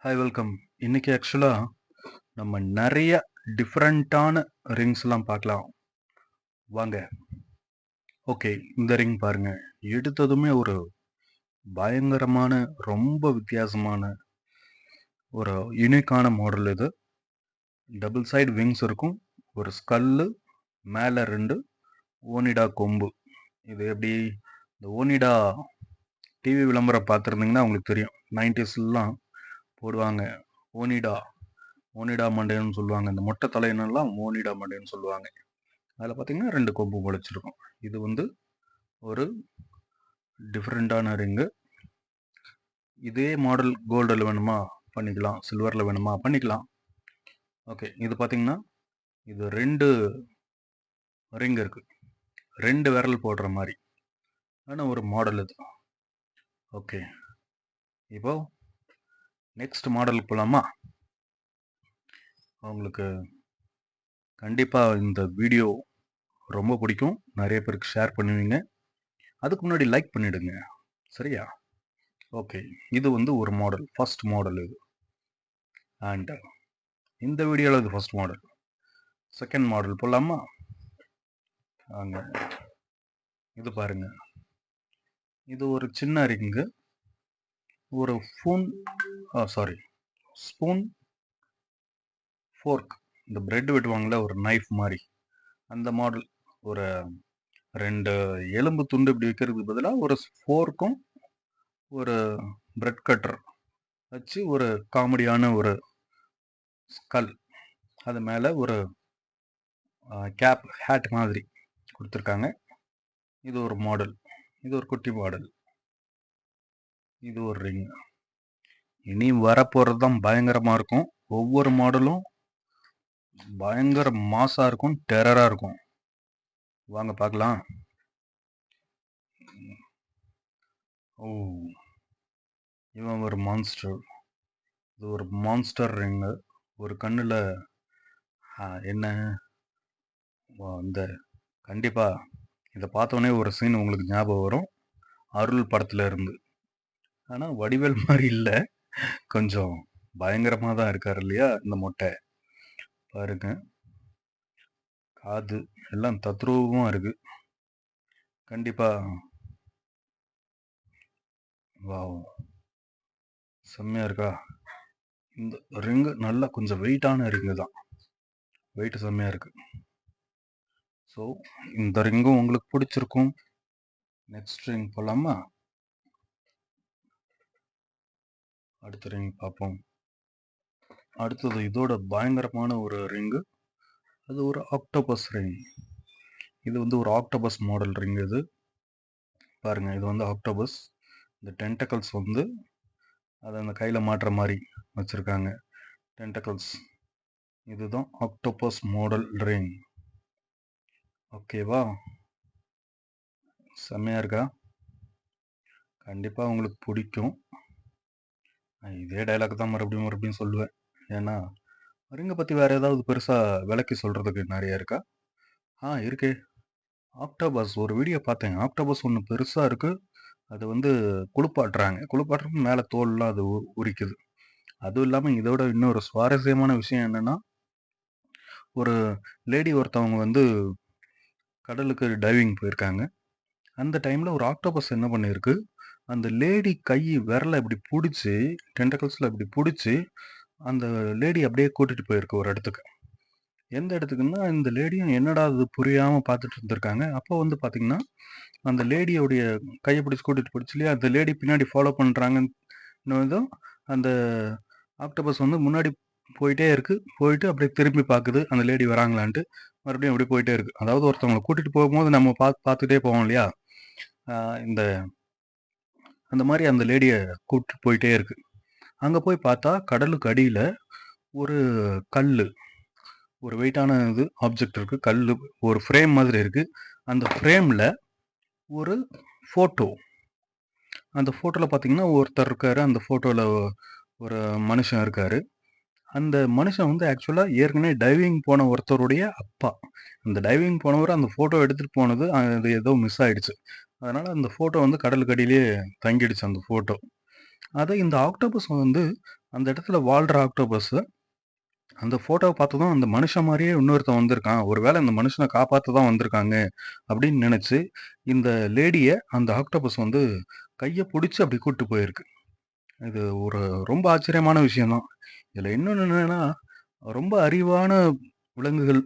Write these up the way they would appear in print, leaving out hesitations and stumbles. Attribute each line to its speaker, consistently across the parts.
Speaker 1: Hi welcome. இன்னைக்கு ஆக்சுவலா நம்ம நிறைய டிஃப்ரெண்ட்டான ரிங்ஸ்லாம் பார்க்கலாம். வாங்க. ஓகே, இந்த ரிங் பாருங்க. எடுத்ததுமே ஒரு பயங்கரமான, ரொம்ப வித்தியாசமான ஒரு யூனிக்கான மாடல் இது. டபுள் சைடு விங்ஸ் இருக்கும். ஒரு ஸ்கல்லு, மேலே 2 ஓனிடா கொம்பு. இது எப்படி இந்த ஓனிடா டிவி விளம்பரம் பார்த்துருந்தீங்கன்னா உங்களுக்கு தெரியும். 90ஸ்லாம் போடுவாங்க. ஓனிடா ஓனிடா மண்டைன்னு சொல்லுவாங்க. இந்த மொட்டை தலையினெல்லாம் ஓனிடா மண்டைன்னு சொல்லுவாங்க. அதில் பார்த்தீங்கன்னா 2 கொம்பு முளைச்சிருக்கும். இது வந்து ஒரு டிஃப்ரெண்ட்டான ரிங்கு. இதே மாடல் கோல்டில் வேணுமா பண்ணிக்கலாம், சில்வரில் வேணுமா பண்ணிக்கலாம். ஓகே, இது பார்த்தீங்கன்னா இது 2 ரிங் இருக்கு, 2 விரல் போடுற மாதிரி ஆனால் ஒரு மாடல் இது. ஓகே, இப்போ நெக்ஸ்ட் மாடலுக்கு போகலாமா? உங்களுக்கு கண்டிப்பாக இந்த வீடியோ ரொம்ப பிடிக்கும், நிறைய பேருக்கு ஷேர் பண்ணுவீங்க. அதுக்கு முன்னாடி லைக் பண்ணிடுங்க, சரியா? ஓகே, இது வந்து ஒரு மாடல், ஃபர்ஸ்ட் மாடல் இது. அண்ட் இந்த வீடியோவில் இது ஃபர்ஸ்ட் மாடல். செகண்ட் மாடல் போடலாமா? அங்கே இது பாருங்க. இது ஒரு சின்ன ரிங்கு, ஒரு ஸ்பூன் ஃபோர்க், இந்த பிரெட் வெட்டுவாங்களே ஒரு நைஃப் மாதிரி, அந்த மாடல். ஒரு 2 எலும்பு துண்டு இப்படி வைக்கிறதுக்கு பதிலாக ஒரு ஃபோர்க்கும் ஒரு பிரெட் கட்டர் வச்சு ஒரு காமெடியான ஒரு ஸ்கல், அது மேலே ஒரு கேப் ஹேட் மாதிரி கொடுத்துருக்காங்க. இது ஒரு மாடல், இது ஒரு குட்டி மாடல். இது ஒரு ரிங். இனி வரப்போகிறது தான் பயங்கரமாக இருக்கும். ஒவ்வொரு மாடலும் பயங்கர மாசா இருக்கும், டெரரா இருக்கும். வாங்க பார்க்கலாம். ஓ, இவன் ஒரு மான்ஸ்டர். இது ஒரு மான்ஸ்டர் ரிங்கு. ஒரு கண்ணில் என்ன இந்த கண்டிப்பாக இதை பார்த்தோன்னே ஒரு சீன் உங்களுக்கு ஞாபகம் வரும், அருள் படத்தில் இருந்து. ஆனால் வடிவேல் மாதிரி இல்லை, கொஞ்சம் பயங்கரமாக தான் இருக்கார் இல்லையா இந்த மொட்டை. பாருங்க, காது எல்லாம் தத்ரூபமாக இருக்கு. கண்டிப்பாக வா, செம்மையாக இருக்கா? இந்த ரிங்கு நல்லா கொஞ்சம் வெயிட்டான ரிங்கு தான், வெயிட் செம்மையாக இருக்கு. ஸோ இந்த ரிங்கும் உங்களுக்கு பிடிச்சிருக்கும். நெக்ஸ்ட் ரிங் போகலாமா? அடுத்த ரிங் பார்ப்போம். அடுத்தது இதோட பயங்கரமான ஒரு ரிங்கு, அது ஒரு ஆக்டோபஸ் ரிங். இது வந்து ஒரு ஆக்டோபஸ் மாடல் ரிங். இது பாருங்க, இது வந்து ஆக்டோபஸ். இந்த டென்டக்கல்ஸ் வந்து அதை அந்த கையில் மாட்டுற மாதிரி வச்சுருக்காங்க, டென்டக்கல்ஸ். இதுதான் ஆக்டோபஸ் மாடல் ரிங். ஓகேவா? செம்மையாக இருக்கா? கண்டிப்பாக உங்களுக்கு பிடிக்கும். இதே டைலாக் தான் மறுபடியும் சொல்லுவேன். ஏன்னா ரிங்கை பற்றி வேறு ஏதாவது பெருசாக விளக்கி சொல்கிறதுக்கு நிறைய இருக்கா? இருக்கே. ஆக்டோபஸ் ஒரு வீடியோ பார்த்தேன். ஆக்டோபஸ் ஒன்று பெருசாக இருக்குது, அது வந்து குளிப்பாட்டுறப்ப மேலே தோல்லாம் அது உரிக்குது. அதுவும் இல்லாமல் இதோட இன்னொரு சுவாரஸ்யமான விஷயம் என்னென்னா, ஒரு லேடி ஒருத்தவங்க வந்து கடலுக்கு டைவிங் போயிருக்காங்க. அந்த டைமில் ஒரு ஆக்டோபஸ் என்ன பண்ணியிருக்கு, அந்த லேடி கை விரலை இப்படி பிடிச்சி, டென்டக்கல்ஸில் இப்படி பிடிச்சி அந்த லேடி அப்படியே கூட்டிகிட்டு போயிருக்கு ஒரு இடத்துக்கு. எந்த இடத்துக்குன்னா, இந்த லேடியும் என்னடா அது புரியாமல் பார்த்துட்டு இருந்திருக்காங்க. அப்போ வந்து பார்த்திங்கன்னா, அந்த லேடியோடைய கையை பிடிச்சி கூட்டிகிட்டு போயிடுச்சு இல்லையா, அந்த லேடி பின்னாடி ஃபாலோ பண்ணுறாங்கன்னு அந்த ஆக்டோபஸ் வந்து முன்னாடி போயிட்டே இருக்குது. போயிட்டு அப்படியே திரும்பி பார்க்குது அந்த லேடி வராங்களான்ட்டு. மறுபடியும் அப்படியே போயிட்டே இருக்குது. அதாவது ஒருத்தவங்களை கூட்டிகிட்டு போகும்போது நம்ம பார்த்துட்டே போவோம் இல்லையா, இந்த அந்த மாதிரி அந்த லேடியை கூப்பிட்டு போயிட்டே இருக்குது. அங்கே போய் பார்த்தா கடலுக்கு அடியில் ஒரு கல், ஒரு வெயிட்டான இது ஆப்ஜெக்ட் இருக்குது, கல் ஒரு ஃப்ரேம் மாதிரி இருக்குது. அந்த ஃப்ரேமில் ஒரு ஃபோட்டோ. அந்த ஃபோட்டோவில் பார்த்தீங்கன்னா ஒருத்தர் இருக்கார். அந்த ஃபோட்டோவில் ஒரு மனுஷன் இருக்கார். அந்த மனுஷன் வந்து ஆக்சுவலாக ஏற்கனவே டைவிங் போன ஒருத்தருடைய அப்பா. அந்த டைவிங் போனவர் அந்த ஃபோட்டோ எடுத்துகிட்டு போனது அது ஏதோ மிஸ் ஆகிடுச்சு. அதனால் அந்த ஃபோட்டோ வந்து கடலுக்கு அடியிலே தங்கிடுச்சு அந்த ஃபோட்டோ. அதை இந்த ஆக்டோபஸ் வந்து அந்த இடத்துல வாழ்ற ஆக்டோபஸ் அந்த ஃபோட்டோவ பார்த்ததும் அந்த மனுஷன் மாரியே இன்னொருத்தன் வந்திருக்கான். ஒரு வேளை இந்த மனுஷன காப்பாத்த தான் வந்திருக்காங்க அப்படின்னு நெனச்சு, இந்த லேடிய அந்த ஆக்டோபஸ் வந்து கைய புடிச்சு அப்படி கூட்டு போயிருக்கு. இது ஒரு ரொம்ப ஆச்சரியமான விஷயம் தான். இதுல இன்னொன்னு என்னன்னா, ரொம்ப அறிவான விலங்குகள்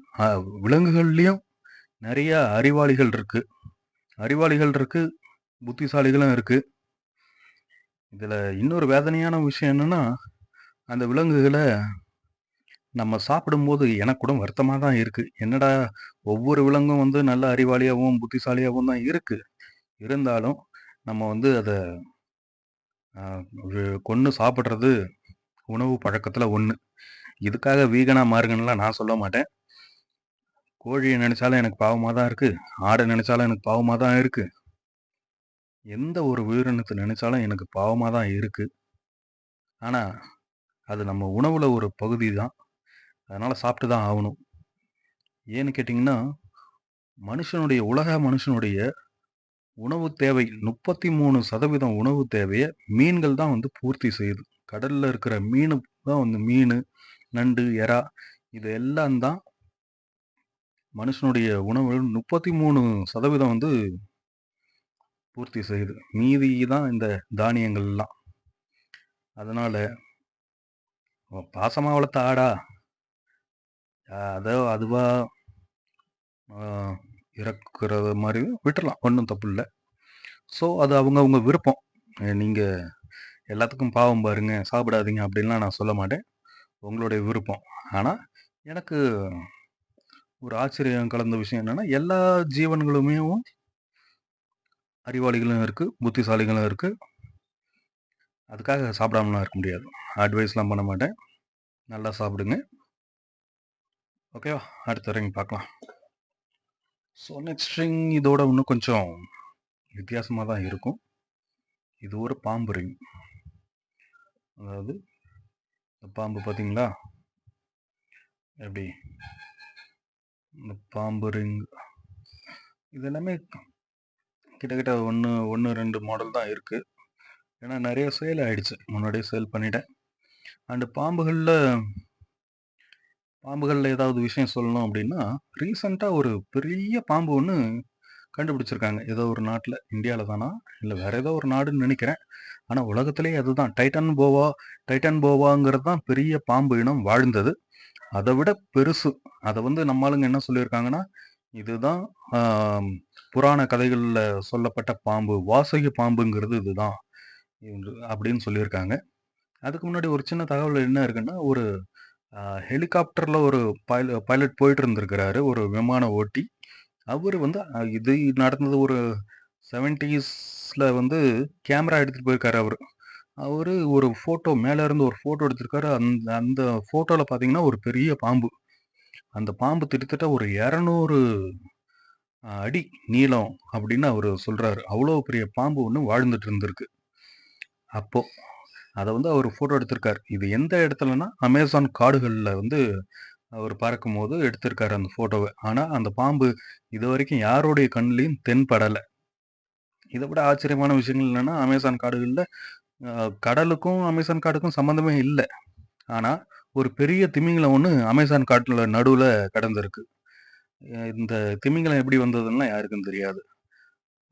Speaker 1: விலங்குகள்லயும் நெறைய அறிவாளிகள் இருக்கு. அறிவாளிகள் இருக்கு, புத்திசாலிகளும் இருக்கு. இதுல இன்னொரு வேதனையான விஷயம் என்னன்னா, அந்த விலங்குகள நம்ம சாப்பிடும்போது எனக்கு கூட வருத்தமா தான் இருக்கு. என்னடா! ஒவ்வொரு விலங்கும் வந்து நல்ல அறிவாளியாவும், புத்திசாலியாவும் தான் இருக்கு. இருந்தாலும் நம்ம வந்து அத அ கொன்னு சாப்பிடுறது உணவு பழக்கத்துல ஒண்ணு. இதுக்காக வீகனா மாறுங்கன்னுலாம் நான் சொல்ல மாட்டேன். கோழிய நெனச்சாலும் எனக்கு பாவமா தான் இருக்கு. ஆட நெனச்சாலும் எனக்கு பாவமா தான் இருக்கு. எந்த ஒரு உயிரினத்த நெனச்சாலும் எனக்கு பாவமா தான் இருக்கு. ஆனா, அது நம்ம உணவுல ஒரு பகுதி தான். அதனால சாப்பிட்டு தான் ஆவணும். ஏன்னு கேட்டீங்கன்னா, மனுஷனுடைய உணவு தேவை 33% உணவு தேவைய மீன்கள் தான் வந்து பூர்த்தி செய்யுது. கடல்ல இருக்கிற மீனு தான் வந்து மீனு, நண்டு, எறா இது எல்லாம் தான் மனுஷனுடைய உணவு 33% வந்து பூர்த்தி செய்யுது. மீதி தான் இந்த தானியங்கள்லாம். அதனால பாசமா வளர்த்த ஆடா, அதோ அதுவா அ இறக்குறது மாரி விட்டுறலாம். ஒண்ணும் தப்பில்ல. ஸோ அது அவங்கவங்க விருப்பம். நீங்க எல்லாத்துக்கும் பாவம் பாருங்க, சாப்பிடாதீங்க அப்படின்லாம் நான் சொல்ல மாட்டேன். உங்களுடைய விருப்பம். ஆனா, எனக்கு ஒரு ஆச்சரியம் கலந்த விஷயம் என்னன்னா, எல்லா ஜீவன்களுமேவும் அறிவாளிகளும் இருக்கு, புத்திசாலிகளும் இருக்கு. அதுக்காக சாப்பிடாமலாம் இருக்க முடியாது. அட்வைஸ்லாம் பண்ண மாட்டேன். நல்லா சாப்பிடுங்க. ஓகேவா? அடுத்த ரிங் பார்க்கலாம். ஸோ நெக்ஸ்ட் ரிங் இதோட இன்னும் கொஞ்சம் வித்தியாசமா தான் இருக்கும். இது ஒரு பாம்பு ரிங். அதாவது இந்த பாம்பு பார்த்தீங்களா? எப்படி? இந்த பாம்பு ரிங் இது எல்லாமே கிட்டத்தட்ட 1, 2 மாடல் தான் இருக்கு. ஏன்னா நெறைய சேல் ஆயிடுச்சு. முன்னாடியே சேல் பண்ணிட்டேன். அண்ட் பாம்புகள்ல ஏதாவது விஷயம் சொல்லணும் அப்படின்னா, ரீசென்ட்டா ஒரு பெரிய பாம்பு ஒண்ணு கண்டுபிடிச்சிருக்காங்க. ஏதோ ஒரு நாட்ல. இந்தியால தானா? இல்ல வேற ஏதோ ஒரு நாடுன்னு நெனைக்கிறேன். ஆனா உலகத்திலேயே அதுதான். டைட்டன் போவாங்கிறது தான் பெரிய பாம்பு இனம் வாழ்ந்தது. அத விட பெருசு. அத வந்து நம்ம ஆளுங்க என்ன சொல்லியிருக்காங்கன்னா, இதுதான் ஆம் புராண கதைகள்ல சொல்லப்பட்ட பாம்பு. வாசுகி பாம்புங்கிறது இதுதான். அப்படின்னு சொல்லியிருக்காங்க. அதுக்கு முன்னாடி ஒரு சின்ன தகவல் என்ன இருக்குன்னா, ஒரு ஹெலிகாப்டர்ல ஒரு பைலட் போயிட்டு இருந்திருக்கிறாரு. ஒரு விமான ஓட்டி. அவரு வந்து இது நடந்தது ஒரு 70ஸ்ல வந்து கேமரா எடுத்துட்டு போயிருக்காரு அவரு. அவரு ஒரு ஃபோட்டோ மேல இருந்து ஒரு ஃபோட்டோ எடுத்திருக்காரு. அந்த அந்த ஃபோட்டோல பார்த்தீங்கன்னா, ஒரு பெரிய பாம்பு. அந்த பாம்பு கிட்டத்தட்ட ஒரு 200 அடி நீளம் அப்படின்னு அவரு சொல்றாரு. அவ்வளோ பெரிய பாம்பு ஒண்ணு வாழ்ந்துட்டு இருந்திருக்கு. அப்போ அத வந்து அவரு ஃபோட்டோ எடுத்திருக்காரு. இது எந்த இடத்துலன்னா, அமேசான் காடுகள்ல வந்து அவரு பார்க்கும்போது எடுத்திருக்காரு அந்த ஃபோட்டோவ. ஆனா, அந்த பாம்பு இதுவரைக்கும் யாருடைய கண்லயும் தென்படல. இத விட ஆச்சரியமான விஷயங்கள் என்னன்னா, அமேசான் காடுகள்ல கடலுக்கும், அமேசான் காடுக்கும் சம்மந்தமே இல்ல. ஆனா, ஒரு பெரிய திமிங்கலம் ஒண்ணு அமேசான் காட்டுல நடுவுல கடந்திருக்கு. இந்த திமிங்கலம் எப்படி வந்ததுன்னுலாம் யாருக்கும் தெரியாது.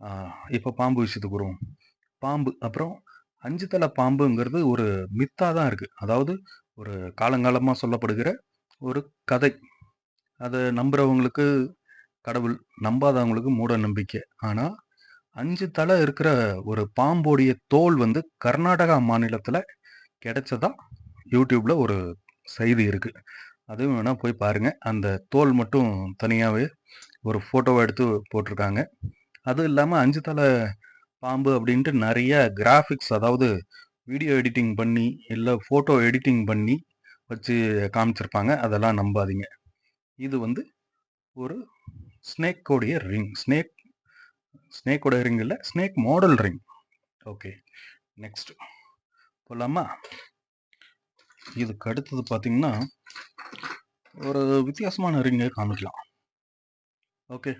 Speaker 1: ஆ இப்ப பாம்பு விஷயத்துக்கு வருவோம். பாம்பு, அப்புறம் 5 தல பாம்புங்கிறது ஒரு மித்தா தான் இருக்கு. அதாவது ஒரு காலங்காலமா சொல்லப்படுகிற ஒரு கதை. அத நம்புறவங்களுக்கு கடவுள், நம்பாதவங்களுக்கு மூட நம்பிக்கை. ஆனா, 5 தல இருக்கிற ஒரு பாம்போடைய தோல் வந்து கர்நாடகா மாநிலத்தில கிடைச்சதா YouTubeல ஒரு செய்தி இருக்கு. அதுவும் வேணா போய் பாருங்க. அந்த தோல் மட்டும் தனியாவே ஒரு ஃபோட்டோவ எடுத்து போட்டிருக்காங்க. அதுவும் இல்லாம 5 தல பாம்பு அப்படின்ட்டு நெறைய கிராஃபிக்ஸ் அதாவது வீடியோ எடிட்டிங் பண்ணி, இல்ல ஃபோட்டோ எடிட்டிங் பண்ணி வச்சு காமிச்சிருப்பாங்க. அதெல்லாம் நம்பாதீங்க. இது வந்து ஒரு ஸ்னேக்கோடைய ரிங். ஸ்னேக்கோட ரிங் இல்ல. Snake model ring. Okay. Next போலாமா? இதுக்கு அடுத்தது பார்த்தீங்கன்னா, ஒரு வித்தியாசமான ரிங்க காமிக்கலாம். ஓகே.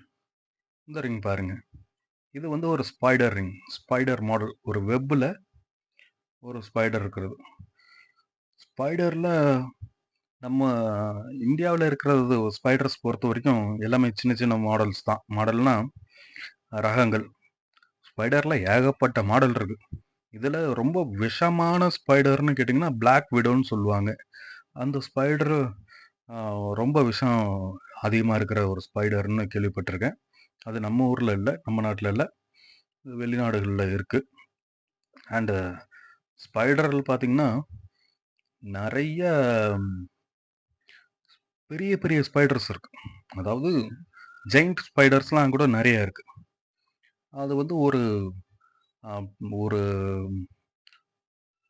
Speaker 1: இந்த ரிங் பாருங்க. இது வந்து ஒரு ஸ்பைடர் ரிங். Spider model. ஒரு வெப்ல ஒரு ஸ்பைடர் இருக்கிறது. ஸ்பைடர்ல நம்ம இந்தியாவுல இருக்கிறது ஸ்பைடர்ஸ் பொறுத்தவரைக்கும் எல்லாமே சின்ன சின்ன மாடல்ஸ் தான். மாடல்னா ரகங்கள். ஸ்பைடர்ல ஏகப்பட்ட மாடல் இருக்கு. இதுல ரொம்ப விஷமான ஸ்பைடர்ன்னு கேட்டிங்கன்னா, பிளாக் விடோன்னு சொல்லுவாங்க. அந்த ஸ்பைடர் ரொம்ப விஷம் அதிகமா இருக்கிற ஒரு ஸ்பைடர்ன்னு கேள்விப்பட்டிருக்கேன். அது நம்ம ஊர்ல இல்ல, நம்ம நாட்டுல இல்ல. வெளிநாடுகள்ல இருக்கு. அண்ட் ஸ்பைடர்கள் பார்த்தீங்கன்னா, நெறைய பெரிய பெரிய ஸ்பைடர்ஸ் இருக்கு. அதாவது ஜெயண்ட் ஸ்பைடர்ஸ்லாம் கூட நெறைய இருக்கு. அது வந்து ஒரு அ ஒரு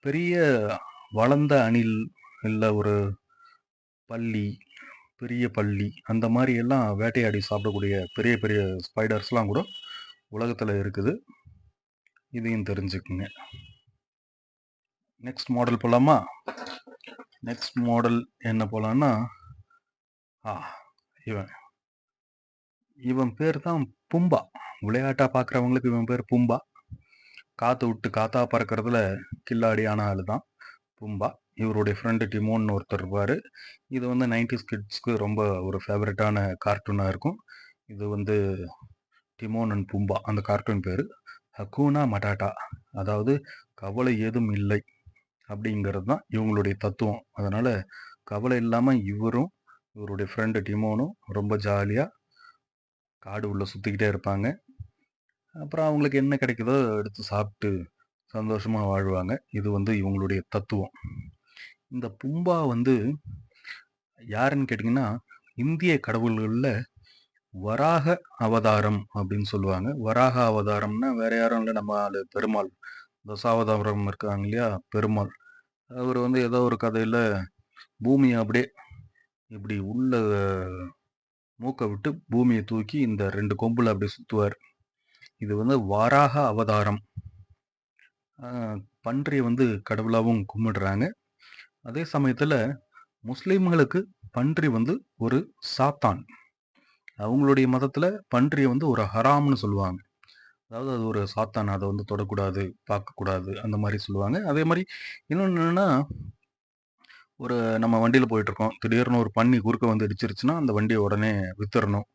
Speaker 1: பெரிய வளர்ந்த அணில், இல்ல ஒரு பல்லி, பெரிய பல்லி அந்த மாரி எல்லாம் வேட்டையாடி சாப்பிடக்கூடிய பெரிய பெரிய ஸ்பைடர்ஸ்லாம் கூட உலகத்துல இருக்குது. இதையும் தெரிஞ்சுக்கங்க. நெக்ஸ்ட் மாடல் போலாமா? நெக்ஸ்ட் மாடல் என்ன போலான்னா, ஆ இவன். இவன் பேர் தான் பும்பா. விளையாட்டா பார்க்குறவங்களுக்கு இவன் பேர் பும்பா. காத்து விட்டு காத்தா பறக்கிறதுல கில்லாடியான ஆளு தான் பும்பா. இவருடைய ஃப்ரெண்டு டிமோன்னு ஒருத்தர் இருப்பாரு. இது வந்து 90s கிட்ஸ்க்கு ரொம்ப ஒரு ஃபேவரட்டான கார்ட்டூனா இருக்கும். இது வந்து டிமோன் அண்ட் பும்பா அந்த கார்ட்டூன் பேரு. ஹக்கூனா மட்டாட்டா. அதாவது கவலை ஏதும் இல்லை அப்படிங்கிறது தான் இவங்களுடைய தத்துவம். அதனால கவலை இல்லாம இவரும், இவருடைய ஃப்ரெண்டு டிமோனும் ரொம்ப ஜாலியா காடு உள்ள சுத்திக்கிட்டே இருப்பாங்க. அப்புறம் அவங்களுக்கு என்ன கிடைக்குதோ எடுத்து சாப்பிட்டு சந்தோஷமா வாழ்வாங்க. இது வந்து இவங்களுடைய தத்துவம். இந்த பும்பா வந்து யாருன்னு கேட்டிங்கன்னா, இந்திய கடவுள்கள்ல வராக அவதாரம் அப்படின்னு சொல்லுவாங்க. வராக அவதாரம்னா வேற யாரும் இல்ல, நம்ம ஆளு பெருமாள். தசாவதாரம் இருக்காங்க இல்லையா? பெருமாள். அவரு வந்து ஏதோ ஒரு கதையில பூமிய அப்படியே இப்படி உள்ள மூக்க விட்டு பூமிய தூக்கி இந்த 2 கொம்புல அப்படியே சுத்துவாரு. இது வந்து வராக அவதாரம். அ பன்றிய வந்து கடவுளாவும் கும்பிடுறாங்க. அதே சமயத்துல முஸ்லிம்களுக்கு பன்றி வந்து ஒரு சாத்தான். அவங்களுடைய மதத்துல பன்றிய வந்து ஒரு ஹராம்னு சொல்லுவாங்க. அதாவது அது ஒரு சாத்தான். அத வந்து தொடக்கூடாது, பார்க்கக்கூடாது அந்த மாரி சொல்லுவாங்க. அதே மாரி இன்னொன்னு என்னன்னா, ஒரு நம்ம வண்டியில போயிட்டுருக்கோம். திடீர்னு ஒரு பன்னி குறுக்க வந்து இடிச்சிருச்சுன்னா, அந்த வண்டிய உடனே வித்துறணும்.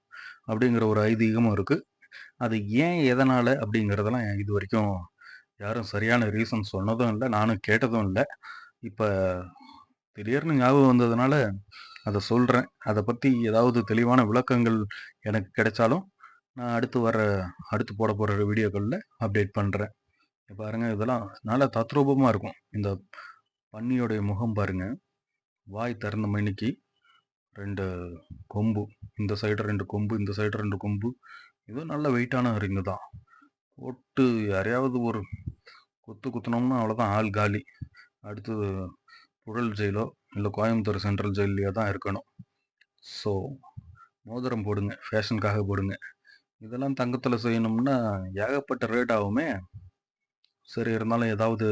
Speaker 1: அப்படிங்கிற ஒரு ஐதீகமும் இருக்கு. அது ஏன், எதனால அப்படிங்கிறதெல்லாம் இதுவரைக்கும் யாரும் சரியான ரீசன் சொன்னதும் இல்ல. நானும் கேட்டதும் இல்ல. இப்ப திடீர்னு ஞாபகம் வந்ததுனால அத சொல்றேன். அத பத்தி ஏதாவது தெளிவான விளக்கங்கள் எனக்கு கிடைச்சாலும், நான் அடுத்து போடப் போற வீடியோக்கள்ல அப்டேட் பண்றேன். இங்க பாருங்க, இதெல்லாம் நல்ல தத்ரூபமா இருக்கும். இந்த பன்னியோடைய முகம் பாருங்க. வாய் திறந்த மேனிக்கு 2 கொம்பு. இந்த சைடு 2 கொம்பு, இந்த சைடு 2 கொம்பு. இது நல்ல வெயிட்டான ரிங்கு தான். போட்டு யாரையாவது ஒரு குத்து குத்துனோம்னா அவ்வளோதான், ஆள் காலி. அடுத்து புழல் ஜெயிலோ, இல்ல கோயம்புத்தூர் சென்ட்ரல் ஜெயில்லயோ தான் இருக்கணும். ஸோ மோதிரம் போடுங்க. ஃபேஷனுக்காக போடுங்க. இதெல்லாம் தங்கத்துல செய்யணும்னா ஏகப்பட்ட ரேட் ஆகுமே! சரி, இருந்தாலும் ஏதாவது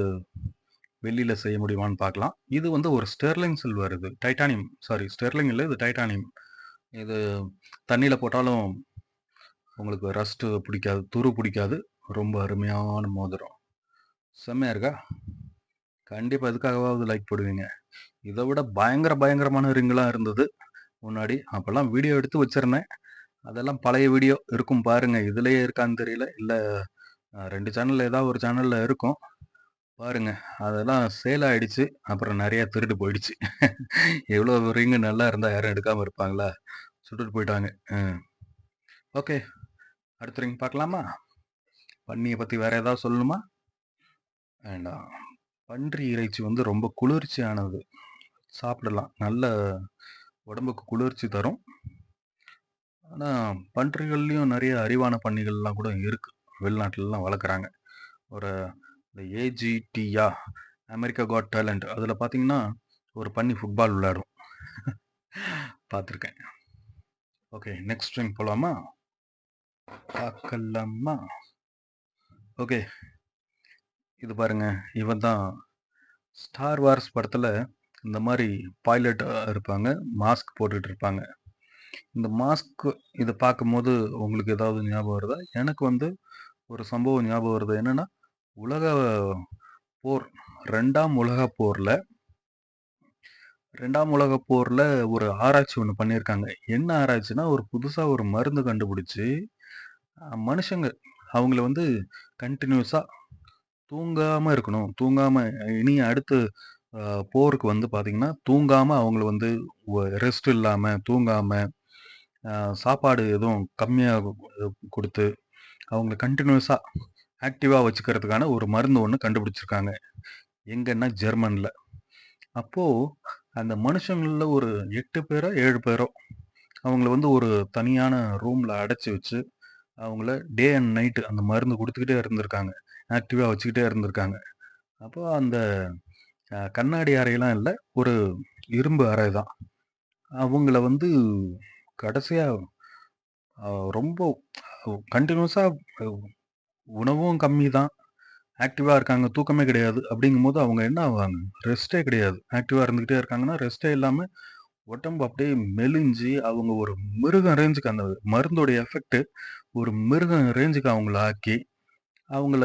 Speaker 1: வெள்ளியில செய்ய முடியுமான்னு பார்க்கலாம். இது வந்து ஒரு ஸ்டெர்லிங் சில்வர் இது. டைட்டானியம். சாரி, ஸ்டெர்லிங் இல்ல. இது டைட்டானியம். இது தண்ணீல போட்டாலும் உங்களுக்கு ரஸ்ட்டு பிடிக்காது. துரு பிடிக்காது. ரொம்ப அருமையான மோதிரம். செம்மையா இருக்கா? கண்டிப்பா இதுக்காகவாவது லைக் போடுவீங்க. இத விட பயங்கரமான ரிங்லாம் இருந்தது முன்னாடி. அப்பல்லாம் வீடியோ எடுத்து வச்சிருந்தேன். அதெல்லாம் பழைய வீடியோ இருக்கும் பாருங்க. இதுலயே இருக்கான்னு தெரியல. இல்ல 2 சேனல்ல ஏதாவது ஒரு சேனல்ல இருக்கும். பாருங்க. அதெல்லாம் சேல் ஆயிடுச்சு. அப்புறம் நெறைய திருடு போயிடுச்சு. எவ்வளோ ரிங் நல்லா இருந்தா யாரும் எடுக்காம இருப்பாங்களா? சுட்டுட்டு போயிட்டாங்க. ஓகே. அடுத்த ரிங் பார்க்கலாமா? பன்னிய பத்தி வேற ஏதாவது சொல்லணுமா? வேண்டாம். பன்றி இறைச்சி வந்து ரொம்ப குளிர்ச்சியானது. சாப்பிடலாம். நல்ல உடம்புக்கு குளிர்ச்சி தரும். ஆனா, பன்றிகள்லயும் நெறைய அறிவான பன்னிகள்லாம் கூட இருக்கு. வெளிநாட்டுலலாம் வளர்க்குறாங்க. ஒரு இந்த ஏஜிடியா, அமெரிக்கா காட் டேலண்ட் அதில பார்த்தீங்கன்னா, ஒரு பன்னி ஃபுட்பால் விளையாடும். பார்த்துருக்கேன். ஓகே. நெக்ஸ்ட் ரிங் போலாமா? பார்க்கலாமா? ஓகே. இது பாருங்க. இவன் தான் ஸ்டார் வார்ஸ் படத்துல இந்த மாரி பைலட் இருப்பாங்க. மாஸ்க் போட்டுட்டு இருப்பாங்க. இந்த மாஸ்க் இத பார்க்கும்போது உங்களுக்கு ஏதாவது ஞாபகம் வருதா? எனக்கு வந்து ஒரு சம்பவம் ஞாபகம் வருது. என்னன்னா, உலக போர் 2ஆம் உலகப் போர்ல 2ஆம் உலகப் போர்ல ஒரு ஆராய்ச்சி ஒண்ணு பண்ணியிருக்காங்க. என்ன ஆராய்ச்சின்னா, ஒரு புதுசா ஒரு மருந்து கண்டுபிடிச்சு, மனுஷங்க அவங்கள வந்து கன்டினியூஸா தூங்காம இருக்கணும். தூங்காம இனி அடுத்து அ போருக்கு வந்து பார்த்தீங்கன்னா, தூங்காம அவங்கள வந்து ரெஸ்ட் இல்லாம, தூங்காம, அ சாப்பாடு எதுவும் கம்மியா குடுத்து, அவங்கள கன்டினியூஸா ஆக்டிவா வச்சுக்கிறதுக்கான ஒரு மருந்து ஒண்ணு கண்டுபிடிச்சிருக்காங்க. எங்கன்னா ஜெர்மன்ல. அப்போ அந்த மனுஷங்கள்ல ஒரு 8 பேரோ, 7 பேரோ அவங்கள வந்து ஒரு தனியான ரூம்ல அடைச்சு வச்சு, அவங்கள டே அண்ட் நைட் அந்த மருந்து குடுத்துக்கிட்டே இருந்திருக்காங்க. ஆக்டிவா வச்சுக்கிட்டே இருந்திருக்காங்க. அப்போ அந்த கண்ணாடி அறைலாம் இல்ல. ஒரு இரும்பு அறை தான். அவங்கள வந்து கடைசியா ரொம்ப கன்டினியூஸா அ உணவும் கம்மி தான். ஆக்டிவா இருக்காங்க. தூக்கமே கிடையாது. அப்படிங்கும்போது அவங்க என்ன ஆவாங்க? ரெஸ்ட்டே கிடையாது. ஆக்டிவா இருந்துகிட்டே இருக்காங்கன்னா, ரெஸ்ட்டே இல்லாம உடம்பு அப்படியே மெலிஞ்சு, அவங்க ஒரு மிருகம் ரேஞ்சுக்கு அந்த மருந்தோட எஃபெக்ட் ஒரு மிருகம் ரேஞ்சுக்கு அவங்கள ஆக்கி, அவங்கள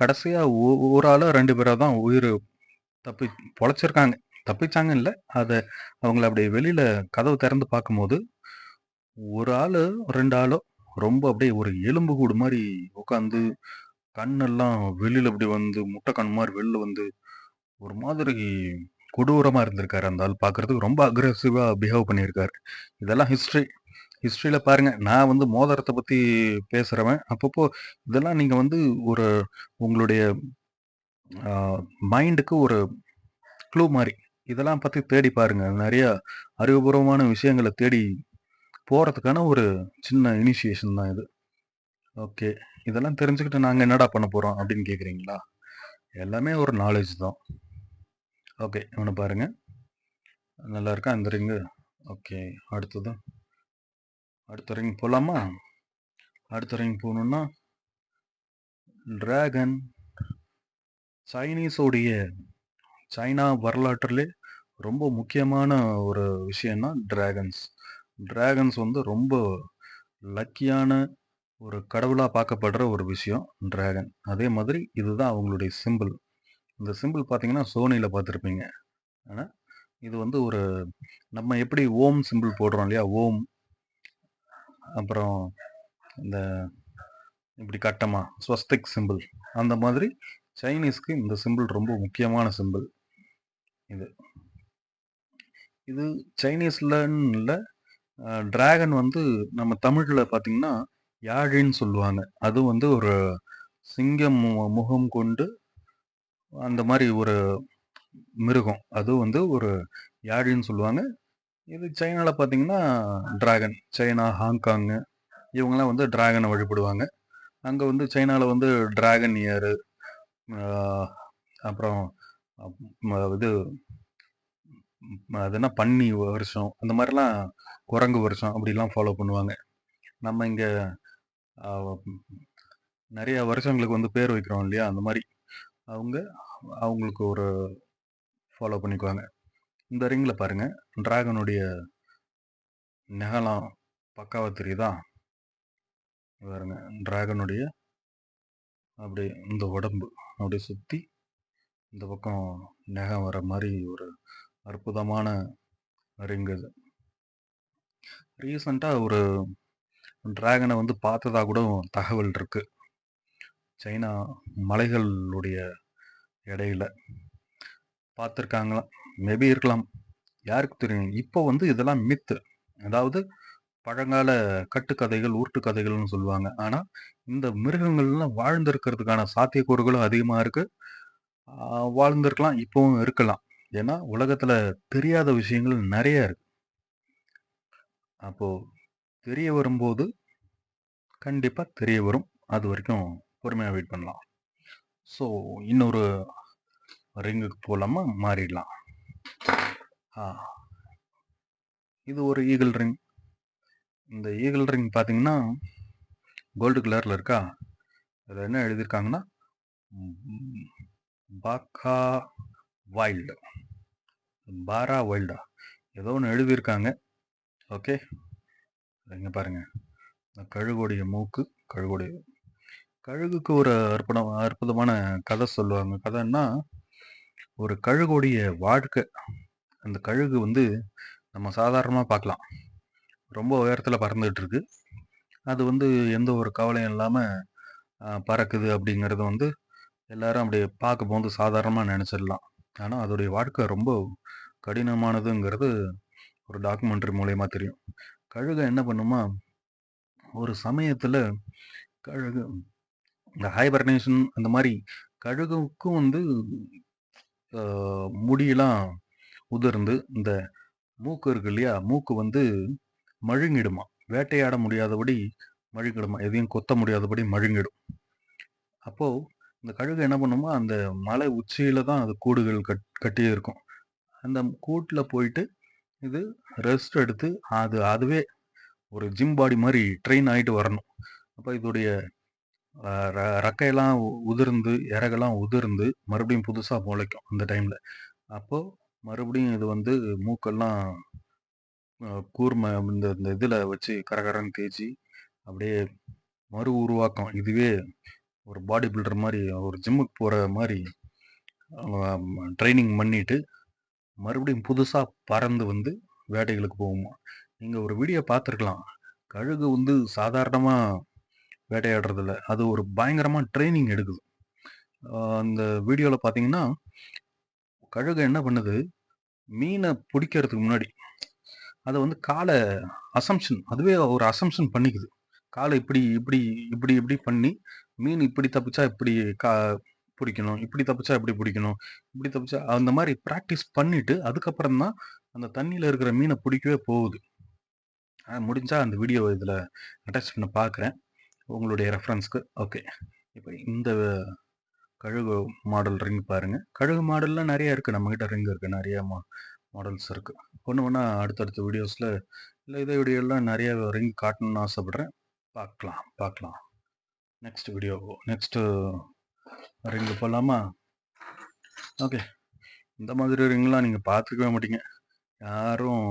Speaker 1: கடைசியா ஒரு ஆளோ 2 பேரோ தான் உயிர் தப்பி பொழச்சிருக்காங்க. தப்பிச்சாங்கன்னு இல்ல. அத அவங்கள அப்படியே வெளியில கதவு திறந்து பார்க்கும்போது, ஒரு ஆளோ, 2 ஆளோ ரொம்ப அப்படியே ஒரு எலும்பு கூடு மாரி உட்காந்து, கண்ணெல்லாம் வெளியில இப்படி வந்து முட்டை கண் மாரி வெளில வந்து, ஒரு மாதிரி கொடூரமா இருந்திருக்காரு அந்த ஆள் பார்க்கறதுக்கு. ரொம்ப அக்ரெசிவா பிஹேவ் பண்ணியிருக்காரு. இதெல்லாம் ஹிஸ்ட்ரியில பாருங்க. நான் வந்து மோதிரத்த பத்தி பேசுறவன். அப்பப்போ இதெல்லாம் நீங்க வந்து ஒரு உங்களுடைய அ மைண்டுக்கு ஒரு க்ளூ மாரி. இதெல்லாம் பத்தி தேடி பாருங்க. நெறைய அறிவுபூர்வமான விஷயங்கள தேடி போறதுக்கான ஒரு சின்ன இனிஷியேஷன் தான் இது. ஓகே. இதெல்லாம் தெரிஞ்சுக்கிட்டு நாங்க என்னடா பண்ண போறோம் அப்படின்னு கேட்கிறீங்களா? எல்லாமே ஒரு நாலேட்ஜ் தான். ஓகே. இவன பாருங்க. நல்லா இருக்கா இந்த ரிங்கு? ஓகே. அடுத்தது. அடுத்த ரிங் போலாமா? அடுத்த ரிங் போணும்னா, டிராகன் சைனீஸோடைய சைனா வரலாற்றிலே ரொம்ப முக்கியமான ஒரு விஷயம்னா டிராகன்ஸ். டிராகன்ஸ் வந்து ரொம்ப லக்கியான ஒரு கடவுளா பார்க்கப்படுற ஒரு விஷயம் டிராகன். அதே மாதிரி இதுதான் அவங்களுடைய சிம்பிள். இந்த சிம்பிள் பார்த்தீங்கன்னா, சோனியில பார்த்துருப்பீங்க. ஆனா, இது வந்து ஒரு நம்ம எப்படி ஓம் சிம்பிள் போடுறோம் இல்லையா? ஓம், அப்புறம் இந்த இப்படி கட்டமா ஸ்வஸ்திக் சிம்பிள். அந்த மாதிரி சைனீஸ்க்கு இந்த சிம்பிள் ரொம்ப முக்கியமான சிம்பிள் இது. இது சைனீஸ்லன்னு இல்ல. டிராகன் வந்து நம்ம தமிழ்ல பார்த்தீங்கன்னா, யாழின்னு சொல்லுவாங்க. அது வந்து ஒரு சிங்கம் முகம் கொண்டு அந்த மாரி ஒரு மிருகம். அது வந்து ஒரு யாழின்னு சொல்லுவாங்க. இது சைனால பார்த்தீங்கன்னா, டிராகன். சைனா, ஹாங்காங்கு இவங்கலாம் வந்து டிராகன வழிபடுவாங்க. அங்க வந்து சைனால வந்து டிராகன் இயரு, ஆ அப்புறம் இது அது என்ன பன்னி வருஷம், அந்த மாரிலாம் குரங்கு வருஷம் அப்படிலாம் ஃபாலோ பண்ணுவாங்க. நம்ம இங்க அ நெறைய வருஷங்களுக்கு வந்து பேர் வைக்கிறோம் இல்லையா? அந்த மாரி அவங்க அவங்களுக்கு ஒரு ஃபாலோ பண்ணிக்குவாங்க. இந்த ரிங்ல பாருங்க, டிராகனுடைய நெகலாம் பக்காவா தெரியுதா? பாருங்க, டிராகனுடைய அப்படியே இந்த உடம்பு அப்படியே சுத்தி இந்த பக்கம் நெகம் வர மாரி ஒரு அற்புதமான ரிங் இது. ரீசென்ட்டா ஒரு டிராகன வந்து பார்த்ததா கூட தகவல் இருக்கு. சைனா மலைகளுடைய இடையில பார்த்துருக்காங்களாம். மேபி இருக்கலாம். யாருக்கு தெரியும்? இப்போ வந்து இதெல்லாம் மித்து. அதாவது பழங்கால கட்டுக்கதைகள், உருட்டு கதைகள்னு சொல்லுவாங்க. ஆனா, இந்த மிருகங்கள்லாம் வாழ்ந்திருக்கிறதுக்கான சாத்தியக்கூறுகளும் அதிகமா இருக்கு. வாழ்ந்திருக்கலாம். இப்பவும் இருக்கலாம். ஏன்னா, உலகத்துல தெரியாத விஷயங்கள் நெறைய இருக்கு. அப்போ தெரிய வரும்போது, கண்டிப்பா தெரிய வரும். அதுவரைக்கும் பொறுமையா வெயிட் பண்ணலாம். ஸோ, இன்னொரு ரிங்குக்கு போலாமா? மாறிடலாம். ஆ இது ஒரு ஈகிள் ரிங். இந்த ஈகிள் ரிங் பார்த்தீங்கன்னா, கோல்டு கலர்ல இருக்கா? அதுல என்ன எழுதியிருக்காங்கன்னா, ம் பாக்கா வைல்டு. பாரா வைல்டா? ஏதோ ஒண்ணு எழுதியிருக்காங்க. ஓகே. இங்க பாருங்க. கழுகுடைய மூக்கு, கழுகுடைய கழுகுக்கு ஒரு அற்புதமான கதை சொல்லுவாங்க. கதைன்னா, ஒரு கழுகுடைய வாழ்க்கை. அந்த கழுகு வந்து நம்ம சாதாரணமா பார்க்கலாம். ரொம்ப உயரத்துல பறந்துட்டு இருக்கு. அது வந்து எந்த ஒரு கவலையும் இல்லாம பறக்குது அப்படிங்கிறது வந்து எல்லாரும் அப்படியே பார்க்கும்போது சாதாரணமா நெனச்சிடலாம். ஆனா, அதோடைய வாழ்க்கை ரொம்ப கடினமானதுங்கிறது ஒரு டாக்குமெண்ட்ரி மூலியமா தெரியும். கழுகு என்ன பண்ணுமா, ஒரு சமயத்துல கழுகு இந்த ஹைபர்னேஷன் அந்த மாரி கழுகுக்கும் வந்து அ முடியெல்லாம் உதிர்ந்து, இந்த மூக்கு இருக்கு இல்லையா? மூக்கு வந்து மழுங்கிடுமாம். வேட்டையாட முடியாதபடி மழுங்கிடுமாம். எதையும் கொத்த முடியாதபடி மழுங்கிடும். அப்போ இந்த கழுகு என்ன பண்ணுமா, அந்த மலை உச்சியில தான் அது கூடுகள் கட்டி இருக்கும். அந்த கூட்ல போயிட்டு இது ரெஸ்ட் எடுத்து, அதுவே ஒரு ஜிம் பாடி மாரி ட்ரெயின் ஆயிட்டு வரணும். அப்ப இதோடைய அ ர ரெக்கையெல்லாம் உதிர்ந்து, இறகெல்லாம் உதிர்ந்து, மறுபடியும் புதுசா முளைக்கும் அந்த டைம்ல. அப்போ மறுபடியும் இது வந்து மூக்கெல்லாம் கூர்ம இந்த இந்த இதுல வச்சு கரகரன்னு தேய்ச்சு, அப்படியே மறு உருவாக்கம். இதுவே ஒரு பாடி பில்டர் மாரி, ஒரு ஜிம்முக்கு போற மாரி ட்ரெய்னிங் பண்ணிட்டு, மறுபடியும் புதுசா பறந்து வந்து வேட்டைகளுக்கு போகுமாம். நீங்க ஒரு வீடியோ பார்த்துருக்கலாம். கழுகு வந்து சாதாரணமா வேட்டையாடுறதில்ல. அது ஒரு பயங்கரமா ட்ரெய்னிங் எடுக்குது. அந்த வீடியோல பார்த்தீங்கன்னா, கழுகு என்ன பண்ணுது, மீன புடிக்கிறதுக்கு முன்னாடி, அத வந்து அதுவே ஒரு அசம்ப்ஷன் பண்ணிக்குது. கால இப்டி, இப்டி, இப்டி, இப்டி பண்ணி, மீன் இப்டி தப்பிச்சா இப்டி கா புடிக்கணும். இப்டி தப்பிச்சா இப்டி புடிக்கணும். இப்டி தப்பிச்சா அந்த மாரி பிராக்டிஸ் பண்ணிட்டு, அதுக்கப்புறம் தான் அந்த தண்ணீல இருக்கிற மீன புடிக்கவே போகுது. முடிஞ்சா அந்த வீடியோ இதுல அட்டாச் பண்ண பார்க்குறேன். உங்களுடைய ரெஃபரன்ஸ்க்கு. ஓகே. இப்ப இந்த கழுகு மாடல் ரிங் பாருங்க. கழுகு மாடல்ல நெறைய இருக்கு. நம்மகிட்ட ரிங் இருக்கு. நெறைய மாடல்ஸ் இருக்கு. ஒண்ணு ஒண்ணா அடுத்தடுத்த வீடியோஸ்ல இல்ல இதே வீடியோலாம் நெறைய ரிங் காட்டணும்னு ஆசைப்படுறேன். பார்க்கலாம், பார்க்கலாம். நெக்ஸ்ட் ரிங் போலாமா? ஓகே. இந்த மாதிரி ரிங்லாம் நீங்க பார்த்துருக்கவே மாட்டீங்க. யாரும்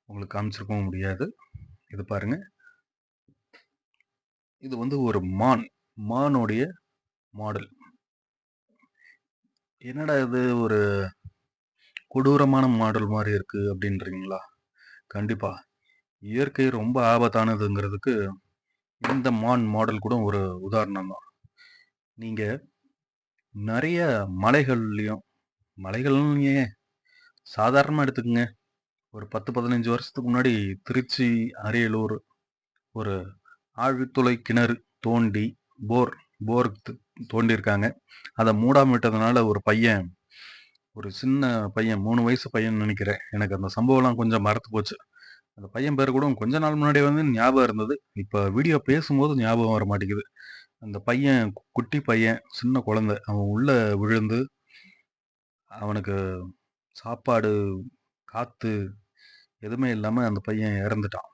Speaker 1: உங்களுக்கு காமிச்சிருக்கவும் முடியாது. இது பாருங்க. இது வந்து ஒரு மானுடைய மாடல். என்னடா இது ஒரு கொடூரமான மாடல் மாரி இருக்கு அப்படின்றீங்களா? கண்டிப்பா. இயற்கை ரொம்ப ஆபத்தானதுங்கிறதுக்கு இந்த மாடல் கூட ஒரு உதாரணம் தான். நீங்க நெறைய மலைகள்னு ஏன் சாதாரணமா எடுத்துக்கங்க. ஒரு 10, 15 வருஷத்துக்கு முன்னாடி திருச்சி, அரியலூர் ஒரு ஆழ்துளை கிணறு தோண்டி போர் போர் தோண்டியிருக்காங்க. அத மூடாம விட்டதுனால ஒரு சின்ன பையன் 3 வயசு பையன்னு நெனைக்கிறேன். எனக்கு அந்த சம்பவம்லாம் கொஞ்சம் மறத்து போச்சு. அந்த பையன் பேரு கூட கொஞ்ச நாள் முன்னாடி வந்து ஞாபகம் இருந்தது. இப்ப வீடியோ பேசும்போது ஞாபகம் வர மாட்டேங்குது. அந்த பையன் குட்டி பையன், சின்ன குழந்தை. அவன் உள்ள விழுந்து, அவனுக்கு சாப்பாடு, காத்து எதுவுமே இல்லாம அந்த பையன் இறந்துட்டான்.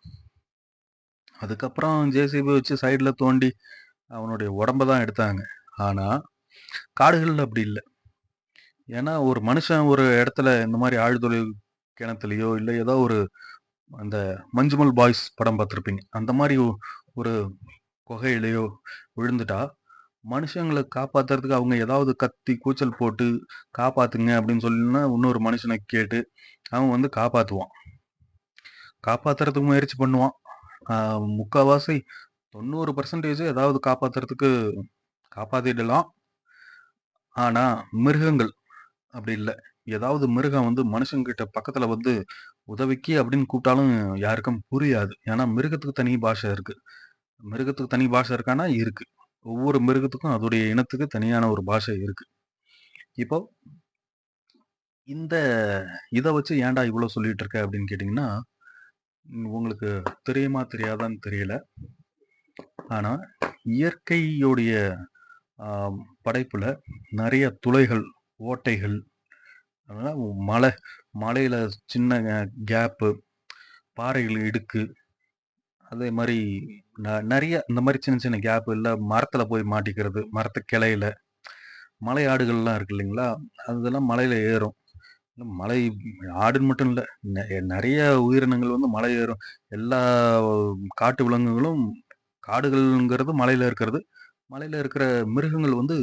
Speaker 1: அதுக்கப்புறம் ஜேசிபி வச்சு சைடுல தோண்டி அவனுடைய உடம்ப தான் எடுத்தாங்க. ஆனா, காடுகள்ல அப்படி இல்ல. ஏன்னா, ஒரு மனுஷன் ஒரு இடத்துல இந்த மாரி ஆழ்துளை கிணத்துலயோ, இல்ல ஏதோ ஒரு அந்த மஞ்சுமல் பாய்ஸ் படம் பார்த்துருப்பீங்க. அந்த மாரி ஒரு குகையிலயோ விழுந்துட்டா, மனுஷங்கள காப்பாத்துறதுக்கு அவங்க ஏதாவது கத்தி, கூச்சல் போட்டு காப்பாத்துங்க அப்படின்னு சொன்னா, இன்னொரு மனுஷன கேட்டு அவன் வந்து காப்பாத்துவான். காப்பாத்துறதுக்கு முயற்சி பண்ணுவான். அ முக்காவாசி 90% ஏதாவது காப்பாத்துறதுக்கு காப்பாத்திடலாம். ஆனா, மிருகங்கள் அப்படி இல்ல. ஏதாவது மிருகம் வந்து மனுஷங்கிட்ட பக்கத்துல வந்து உதவிக்கு அப்படின்னு கூப்பிட்டாலும் யாருக்கும் புரியாது. ஏன்னா, மிருகத்துக்கு தனி பாஷை இருக்கு. மிருகத்துக்கு தனி பாஷை இருக்கான்னா, இருக்கு. ஒவ்வொரு மிருகத்துக்கும் அதோடைய இனத்துக்கு தனியான ஒரு பாஷை இருக்கு. இப்போ இந்த இத வச்சு ஏன்டா இவ்ளோ சொல்லிட்டு இருக்க அப்படின்னு கேட்டீங்கன்னா, உங்களுக்கு தெரியுமா தெரியாதான்னு தெரியல. ஆனா, இயற்கையுடைய அ படைப்புல நெறைய துளைகள், ஓட்டைகள், அதெல்லாம் மலையில சின்ன கேப்பு, பாறைகள் இடுக்கு, அதே மாரி நெறைய இந்த மாரி சின்ன சின்ன கேப் இல்ல மரத்துல போய் மாட்டிக்கிறது, மரத்து கிளையில, மலை ஆடுகள்லாம் இருக்கு இல்லைங்களா? அதெல்லாம் மலையில ஏறும். மலை ஆடுன்னு மட்டும் இல்ல. நெறைய உயிரினங்கள் வந்து மலை ஏறும். எல்லா காட்டு விலங்குகளும் காடுகள்ங்கிறது மலையில இருக்கிறது. மலையில இருக்கிற மிருகங்கள் வந்து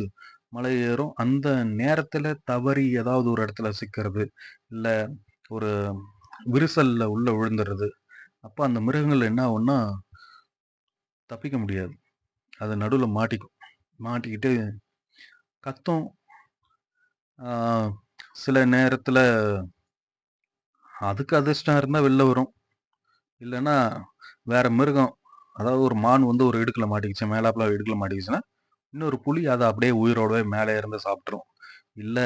Speaker 1: மலை ஏறும். அந்த நேரத்துல தவறி ஏதாவது ஒரு இடத்துல சிக்கிறது, இல்ல ஒரு விரிசல்ல உள்ள விழுந்துறது. அப்ப அந்த மிருகங்கள் என்ன ஆகும்னா, தப்பிக்க முடியாது. அது நடுவுல மாட்டிக்கும். மாட்டிக்கிட்டு கத்தும். ஆ சில நேரத்துல அதுக்கு அதிர்ஷ்டம் இருந்தா வெளில வரும். இல்லன்னா வேற மிருகம், அதாவது ஒரு மான் வந்து ஒரு இடுக்குல மாட்டிக்கிச்சு, மேலாப்புல இடுக்குல மாட்டிக்கிச்சுன்னா, இன்னொரு புலி அத அப்படியே உயிரோடவே மேலே இருந்து சாப்பிட்டுரும். இல்ல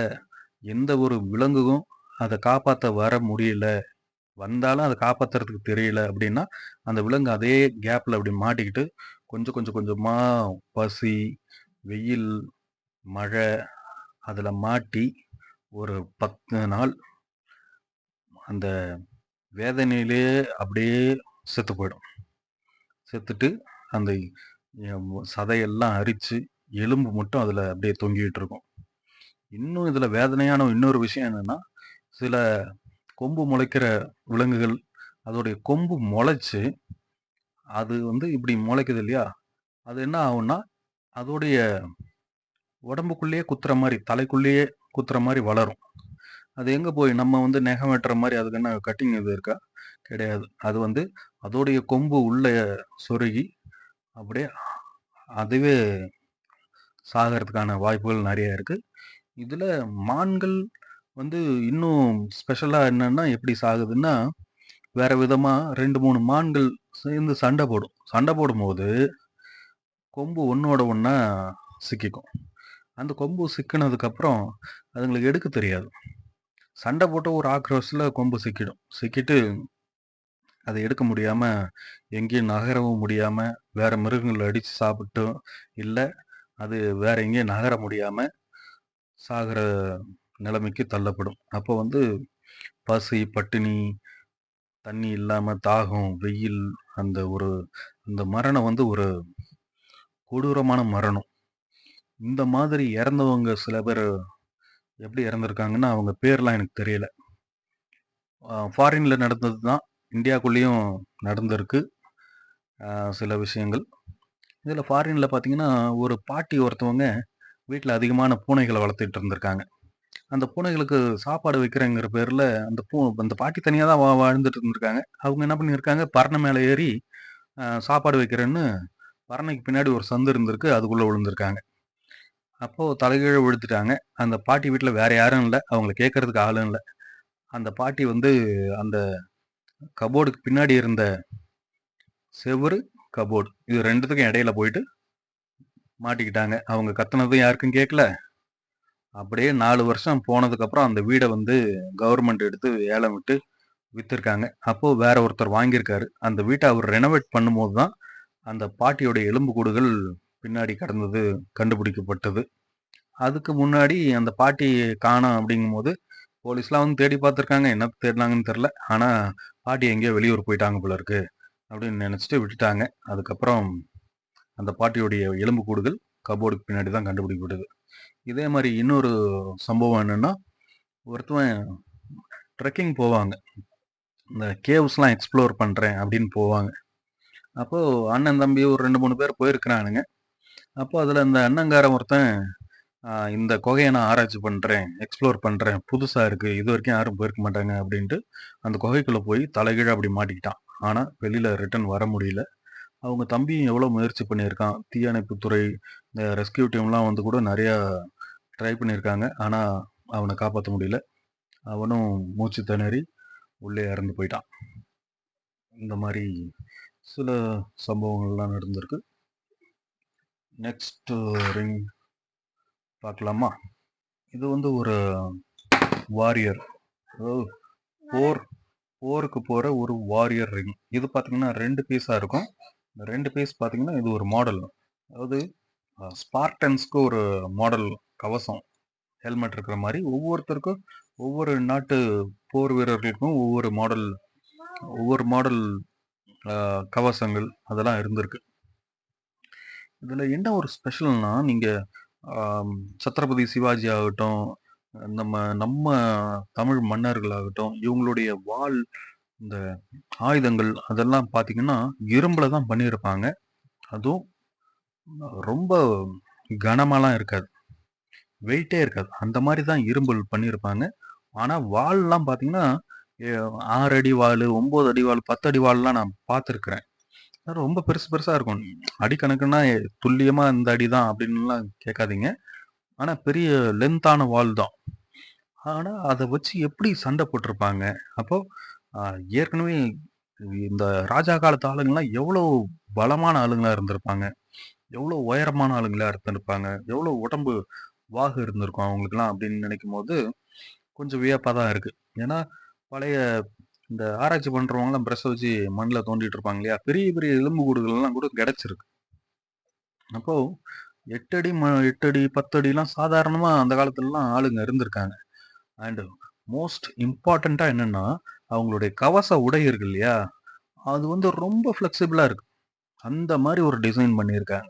Speaker 1: எந்த ஒரு விலங்குக்கும் அத காப்பாத்த வர முடியல, வந்தாலும் அத காப்பாத்துறதுக்கு தெரியல அப்படின்னா, அந்த விலங்கு அதே கேப்ல அப்படி மாட்டிக்கிட்டு, கொஞ்சம் கொஞ்சம் கொஞ்சமா பசி, வெயில், மழை அதுல மாட்டி ஒரு 10 நாள் அந்த வேதனையிலேயே அப்படியே செத்து போயிடும். செத்துட்டு அந்த சதையெல்லாம் அரிச்சு, எலும்பு மட்டும் அதுல அப்படியே தொங்கிட்டு இருக்கும். இன்னும் இதுல வேதனையான இன்னொரு விஷயம் என்னன்னா, சில கொம்பு முளைக்கிற விலங்குகள், அதோடைய கொம்பு முளைச்சு, அது வந்து இப்படி முளைக்குது இல்லையா? அது என்ன ஆகும்னா, அதோடைய உடம்புக்குள்ளேயே குத்துற மாரி, தலைக்குள்ளேயே குத்துற மாரி வளரும். அது எங்க போய் நம்ம வந்து நெகம் வெட்டுற மாரி அதுக்கு என்ன கட்டிங் இது இருக்கா? கிடையாது. அது வந்து அதோடைய கொம்பு உள்ள சொருகி, அப்படியே அதுவே சாகறதுக்கான வாய்ப்புகள் நெறைய இருக்கு. இதுல மான்கள் வந்து இன்னும் ஸ்பெஷலா என்னன்னா, எப்படி சாகுதுன்னா, வேற விதமா 2, 3 மான்கள் சேர்ந்து சண்டை போடும். சண்டை போடும்போது, கொம்பு ஒண்ணோட ஒண்ணா சிக்கிக்கும். அந்த கொம்பு சிக்கினதுக்கப்புறம், அதுங்களுக்கு எடுக்க தெரியாது. சண்டை போட்டு ஒரு ஆக்ரோஷத்துல கொம்பு சிக்கிடும். சிக்கிட்டு அத எடுக்க முடியாம, எங்கேயும் நகரவும் முடியாம, வேற மிருகங்கள் அடிச்சு சாப்பிட்டும், இல்ல அது வேற எங்கேயும் நகர முடியாம சாகுற நிலைமைக்கு தள்ளப்படும். அப்போ வந்து பசி, பட்டினி, தண்ணி இல்லாம தாகம், வெயில், அந்த ஒரு அந்த மரணம் வந்து ஒரு கொடூரமான மரணம். இந்த மாதிரி இறந்தவங்க சில பேரு எப்படி இறந்திருக்காங்கன்னா, அவங்க பேர்லாம் எனக்கு தெரியல. ஃபாரின்ல நடந்தது தான். இந்தியாக்குள்ளேயும் நடந்திருக்கு. சில விஷயங்கள். இதில ஃபாரின்ல பார்த்தீங்கன்னா, ஒரு பாட்டி ஒருத்தவங்க வீட்ல அதிகமான பூனைகள வளர்த்துட்டு இருந்திருக்காங்க. அந்த பூனைகளுக்கு சாப்பாடு வைக்கிறேங்கிற பேர்ல, அந்த பாட்டி தனியா தான் வாழ்ந்துட்டு இருந்திருக்காங்க. அவங்க என்ன பண்ணியிருக்காங்க, பரண மேல ஏறி சாப்பாடு வைக்கிறேன்னு பரணைக்கு பின்னாடி ஒரு சந்து இருந்திருக்கு. அதுக்குள்ள விழுந்திருக்காங்க. அப்போ தலைகீழ விழுந்துட்டாங்க. அந்த பாட்டி வீட்ல வேற யாரும் இல்ல. அவங்கள கேட்கறதுக்கு ஆளும் இல்ல. அந்த பாட்டி வந்து அந்த கபோர்டுக்கு பின்னாடி இருந்த செவுரு, கபோர்டு இது 2த்துக்கும் இடையில போயிட்டு மாட்டிக்கிட்டாங்க. அவங்க கத்துனதும் யாருக்கும் கேட்கல. அப்படியே 4 வருஷம் போனதுக்கப்புறம் அந்த வீட வந்து கவர்மெண்ட் எடுத்து ஏலம் விட்டு வித்திருக்காங்க. அப்போ வேற ஒருத்தர் வாங்கியிருக்காரு. அந்த வீட்ட அவர் ரெனோவேட் பண்ணும்போது தான், அந்த பாட்டியோட எலும்புக்கூடுகள் பின்னாடி கிடந்தது கண்டுபிடிக்கப்பட்டது. அதுக்கு முன்னாடி அந்த பாட்டி காணோம் அப்படிங்கும்போது, போலீஸ்லாம் வந்து தேடி பார்த்துருக்காங்க. என்ன தேடுனாங்கன்னு தெரியல. ஆனா, பாட்டி எங்கேயோ வெளியூர் போயிட்டாங்க போல இருக்கு, அப்படின்னு நெனச்சுட்டு விட்டுட்டாங்க. அதுக்கப்புறம் அந்த பாட்டியுடைய எலும்புக்கூடுகள் கபோர்டுக்கு பின்னாடி தான் கண்டுபிடிக்கப்பட்டது. இதே மாரி இன்னொரு சம்பவம் என்னன்னா, ஒருத்தவன் ட்ரெக்கிங் போவாங்க. இந்த கேவ்ஸ்லாம் எக்ஸ்ப்ளோர் பண்றேன் அப்படின்னு போவாங்க. அப்போ அண்ணன், தம்பி ஒரு 2, 3 பேர் போயிருக்கிறானுங்க. அப்போ அதுல இந்த அண்ணங்காரன் ஒருத்தன், இந்த குகைய நான் ஆராய்ச்சி பண்றேன், எக்ஸ்ப்ளோர் பண்றேன். புதுசா இருக்கு. இதுவரைக்கும் யாரும் போயிருக்க மாட்டாங்க அப்படின்ட்டு, அந்த குகைக்குள்ள போய் தலைகீழா அப்படி மாட்டிக்கிட்டான். ஆனா, வெளியில ரிட்டர்ன் வர முடியல. அவங்க தம்பியும் எவ்வளோ முயற்சி பண்ணியிருக்கான். தீயணைப்புத்துறை, இந்த ரெஸ்க்யூ டீம்லாம் வந்து கூட நெறையா ட்ரை பண்ணியிருக்காங்க. ஆனா, அவன காப்பாத்த முடியல. அவனும் மூச்சு திணறி உள்ளே இறந்து போயிட்டான். இந்த மாரி சில சம்பவங்கள்லாம் நடந்திருக்கு. நெக்ஸ்ட் ரிங் பார்க்கலாமா? இது வந்து ஒரு வாரியர். அதாவது போர் போருக்கு போற ஒரு வாரியர் ரிங். இது பார்த்தீங்கன்னா 2 பீஸா இருக்கும். இந்த 2 பீஸ் பார்த்தீங்கன்னா, இது ஒரு மாடல். அதாவது ஸ்பார்டன்ஸ்க்கு ஒரு மாடல் கவசம், ஹெல்மெட் இருக்கிற மாரி ஒவ்வொருத்தருக்கும் ஒவ்வொரு நாட்டு போர் வீரர்களுக்கும் ஒவ்வொரு மாடல் கவசங்கள் அதெல்லாம் இருந்திருக்கு. இதுல என்ன ஒரு ஸ்பெஷல்னா, நீங்க சத்ரபதி சிவாஜி ஆகட்டும், நம்ம நம்ம தமிழ் மன்னர்களாகட்டும், இவங்களுடைய வாள், இந்த ஆயுதங்கள் அதெல்லாம் பார்த்தீங்கன்னா, இரும்புல தான் பண்ணியிருப்பாங்க. அதுவும் ரொம்ப கனமாலாம் இருக்காது. வெயிட்டே இருக்காது. அந்த மாரி தான் இரும்பல் பண்ணியிருப்பாங்க. ஆனா வால்லாம் பார்த்தீங்கன்னா, எ 6 அடி வாலு, 9 அடி வாலு, 10 அடி வால்லாம் நான் பார்த்துருக்கிறேன். ரொம்ப பெருசு பெருசா இருக்கும். அடிக்கணக்குன்னா துல்லியமா இந்த அடி தான் அப்டின்னுலாம் கேட்காதீங்க. ஆனா பெரிய லென்த்தான வால் தான். ஆனா அத வச்சு எப்படி சண்டை போட்டிருப்பாங்க. அப்போ அ ஏற்கனவே இந்த ராஜா காலத்து ஆளுங்கலாம் எவ்வளோ பலமான ஆளுங்களா இருந்திருப்பாங்க. எவ்வளோ உயரமான ஆளுங்களா இருந்திருப்பாங்க. எவ்வளோ உடம்பு வாகு இருந்திருக்கும் அவங்களுக்கெல்லாம் அப்படின்னு நினைக்கும்போது, கொஞ்சம் வியப்பா தான் இருக்கு. ஏன்னா, பழைய இந்த ஆராய்ச்சி பண்றவங்கலாம் பிரஷ்ஷ வச்சு மண்ல தோண்டிட்டு இருப்பாங்க இல்லையா? பெரிய பெரிய எலும்புக்கூடுகள்லாம் கூட கிடைச்சிருக்கு. அப்போ 8 அடி, 10 அடிலாம் சாதாரணமா அந்த காலத்துலலாம் ஆளுங்க இருந்திருக்காங்க. அண்ட் மோஸ்ட் இம்பார்ட்டன்ட்டா என்னன்னா, அவங்களுடைய கவச உடை இருக்கு இல்லையா? அது வந்து ரொம்ப ஃப்ளெக்சிபிளா இருக்கு. அந்த மாரி ஒரு டிசைன் பண்ணியிருக்காங்க.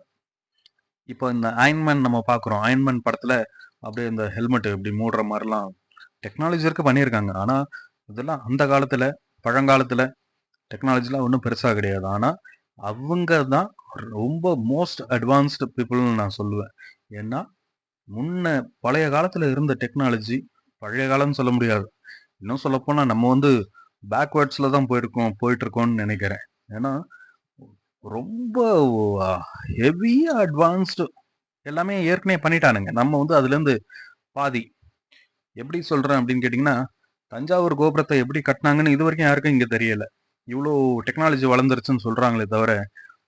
Speaker 1: இப்போ இந்த அயர்ன் நம்ம பார்க்குறோம். அயர்ன் படத்துல அப்படியே இந்த ஹெல்மெட் இப்படி மூடுற மாரிலாம் டெக்னாலஜி இருக்கு பண்ணியிருக்காங்க. ஆனா, இதெல்லாம் அந்த காலத்துல, பழங்காலத்துல டெக்னாலஜிலாம் ஒண்ணும் பெருசா கிடையாது. ஆனா, அவங்க தான் ரொம்ப மோஸ்ட் அட்வான்ஸ்டு பீப்பிள்னு நான் சொல்லுவேன். ஏன்னா, முன்ன பழைய காலத்துல இருந்த டெக்னாலஜி, பழைய காலம்னு சொல்ல முடியாது. இன்னும் சொல்லப்போனா நம்ம வந்து பேக்வேர்ட்ஸ்ல தான் போயிட்டுருக்கோம்னு நெனைக்கிறேன். ஏன்னா, ரொம்ப ஹெவியா அட்வான்ஸ்டு எல்லாமே ஏற்கனவே பண்ணிட்டானுங்க. நம்ம வந்து அதுலேருந்து பாதி. எப்படி சொல்றேன் அப்படின்னு கேட்டிங்கன்னா, தஞ்சாவூர் கோபுரத்த எப்படி கட்டுனாங்கன்னு இதுவரைக்கும் யாருக்கும் இங்க தெரியல. இவ்ளோ டெக்னாலஜி வளர்ந்துருச்சுன்னு சொல்றாங்களே தவிர,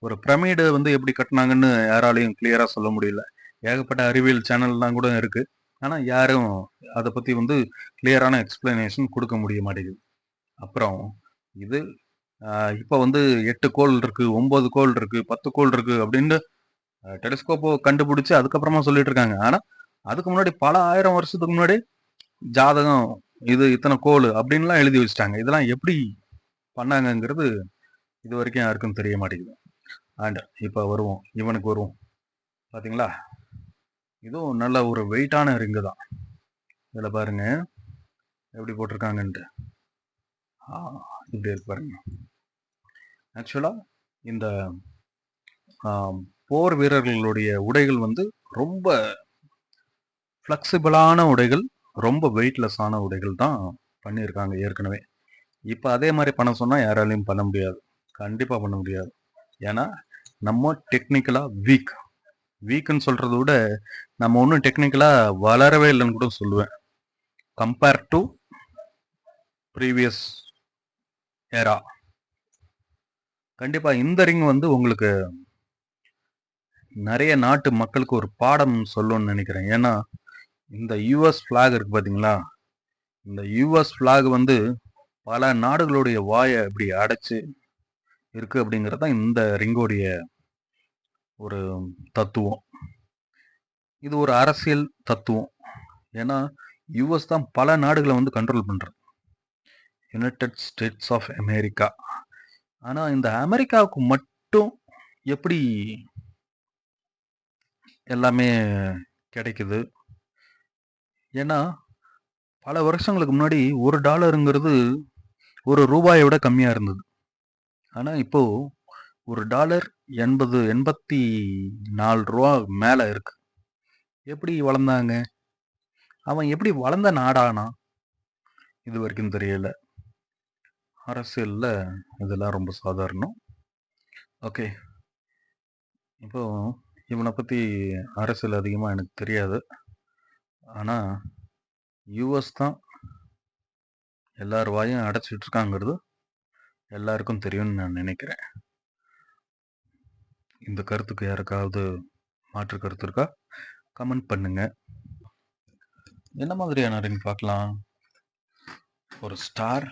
Speaker 1: ஒரு பிரமிடு வந்து எப்படி கட்டுனாங்கன்னு யாராலயும் கிளியரா சொல்ல முடியல. ஏகப்பட்ட அறிவியல் சேனல்லாம் கூட இருக்கு. ஆனா யாரும் அத பத்தி வந்து கிளியரான எக்ஸ்பிளனேஷன் குடுக்க முடிய மாட்டேங்குது. அப்புறம் இது அ இப்ப வந்து 8 கோள் இருக்கு, 9 கோள் இருக்கு, 10 கோள் இருக்கு அப்படின்னு டெலிஸ்கோப்ப கண்டுபிடிச்சு அதுக்கப்புறமா சொல்லிட்டு இருக்காங்க. ஆனா, அதுக்கு முன்னாடி பல 1000 வருஷத்துக்கு முன்னாடி ஜாதகம் இது இத்தனை கோள் அப்படின்லாம் எழுதி வச்சுட்டாங்க. இதெல்லாம் எப்படி பண்ணாங்கங்கிறது இதுவரைக்கும் யாருக்கும் தெரிய மாட்டேங்குது. அண்ட் இப்ப வருவோம். இவனுக்கு வருவோம். பாத்தீங்களா? இதுவும் நல்ல ஒரு வெயிட்டான ரிங்கு தான். இதுல பாருங்க எப்படி போட்டிருக்காங்கன்ட்டு. ஆ, இப்படி இருக்கு பாருங்க. ஆக்சுவலா இந்த போர் வீரர்களுடைய உடைகள் வந்து ரொம்ப ஃப்ளெக்சிபிளான உடைகள், ரொம்ப வெயிட்லெஸ்ஸான உடைகள் தான் பண்ணியிருக்காங்க ஏற்கனவே. இப்ப அதே மாரி பண்ண சொன்னா யாராலயும் பண்ண முடியாது. கண்டிப்பா பண்ண முடியாது. ஏன்னா, நம்ம டெக்னிக்கலா வீக். வீக்ன்னு சொல்றத விட, நம்ம ஒண்ணும் டெக்னிக்கலா வளரவே இல்லன்னு கூட சொல்லுவேன். Compare to previous era. கண்டிப்பா இந்த ரிங் வந்து உங்களுக்கு நெறைய நாட்டு மக்களுக்கு ஒரு பாடம் சொல்லும்னு நெனைக்கிறேன். ஏன்னா, இந்த யுஎஸ் ஃபிளாக் இருக்கு பாத்தீங்களா? இந்த யுஎஸ் ஃபிளாக் வந்து பல நாடுகளுடைய வாய இப்படி அடைச்சு இருக்கு அப்படிங்கிறது தான் இந்த ரிங்கோடைய ஒரு தத்துவம். இது ஒரு அரசியல் தத்துவம். ஏன்னா, யுஎஸ் தான் பல நாடுகள வந்து கண்ட்ரோல் பண்றது. United States of America. ஆனா, இந்த அமெரிக்காவுக்கு மட்டும் எப்படி எல்லாமே கிடைக்குது? ஏன்னா, பல வருஷங்களுக்கு முன்னாடி $1ங்கிறது ரூ. 1 விட கம்மியா இருந்தது. ஆனா, இப்போ $1 $84 மேல இருக்கு. எப்படி வளர்ந்தாங்க? அவன் எப்படி வளர்ந்த நாடானான்? இதுவரைக்கும் தெரியல. அரசியல்ல இதெல்லாம் ரொம்ப சாதாரணம். ஓகே. இப்போ இவன பத்தி அரசியல் அதிகமா எனக்கு தெரியாது. ஆனா, யுஎஸ் தான் எல்லார் வாயும் அடைச்சிட்டு இருக்காங்கிறது எல்லாருக்கும் தெரியும்னு நான் நினைக்கிறேன். இந்த கருத்துக்கு யாருக்காவது மாற்று கருத்து இருக்கா? கமெண்ட் பண்ணுங்க. என்ன மாதிரியான ரிங் பார்க்கலாம்? ஒரு star,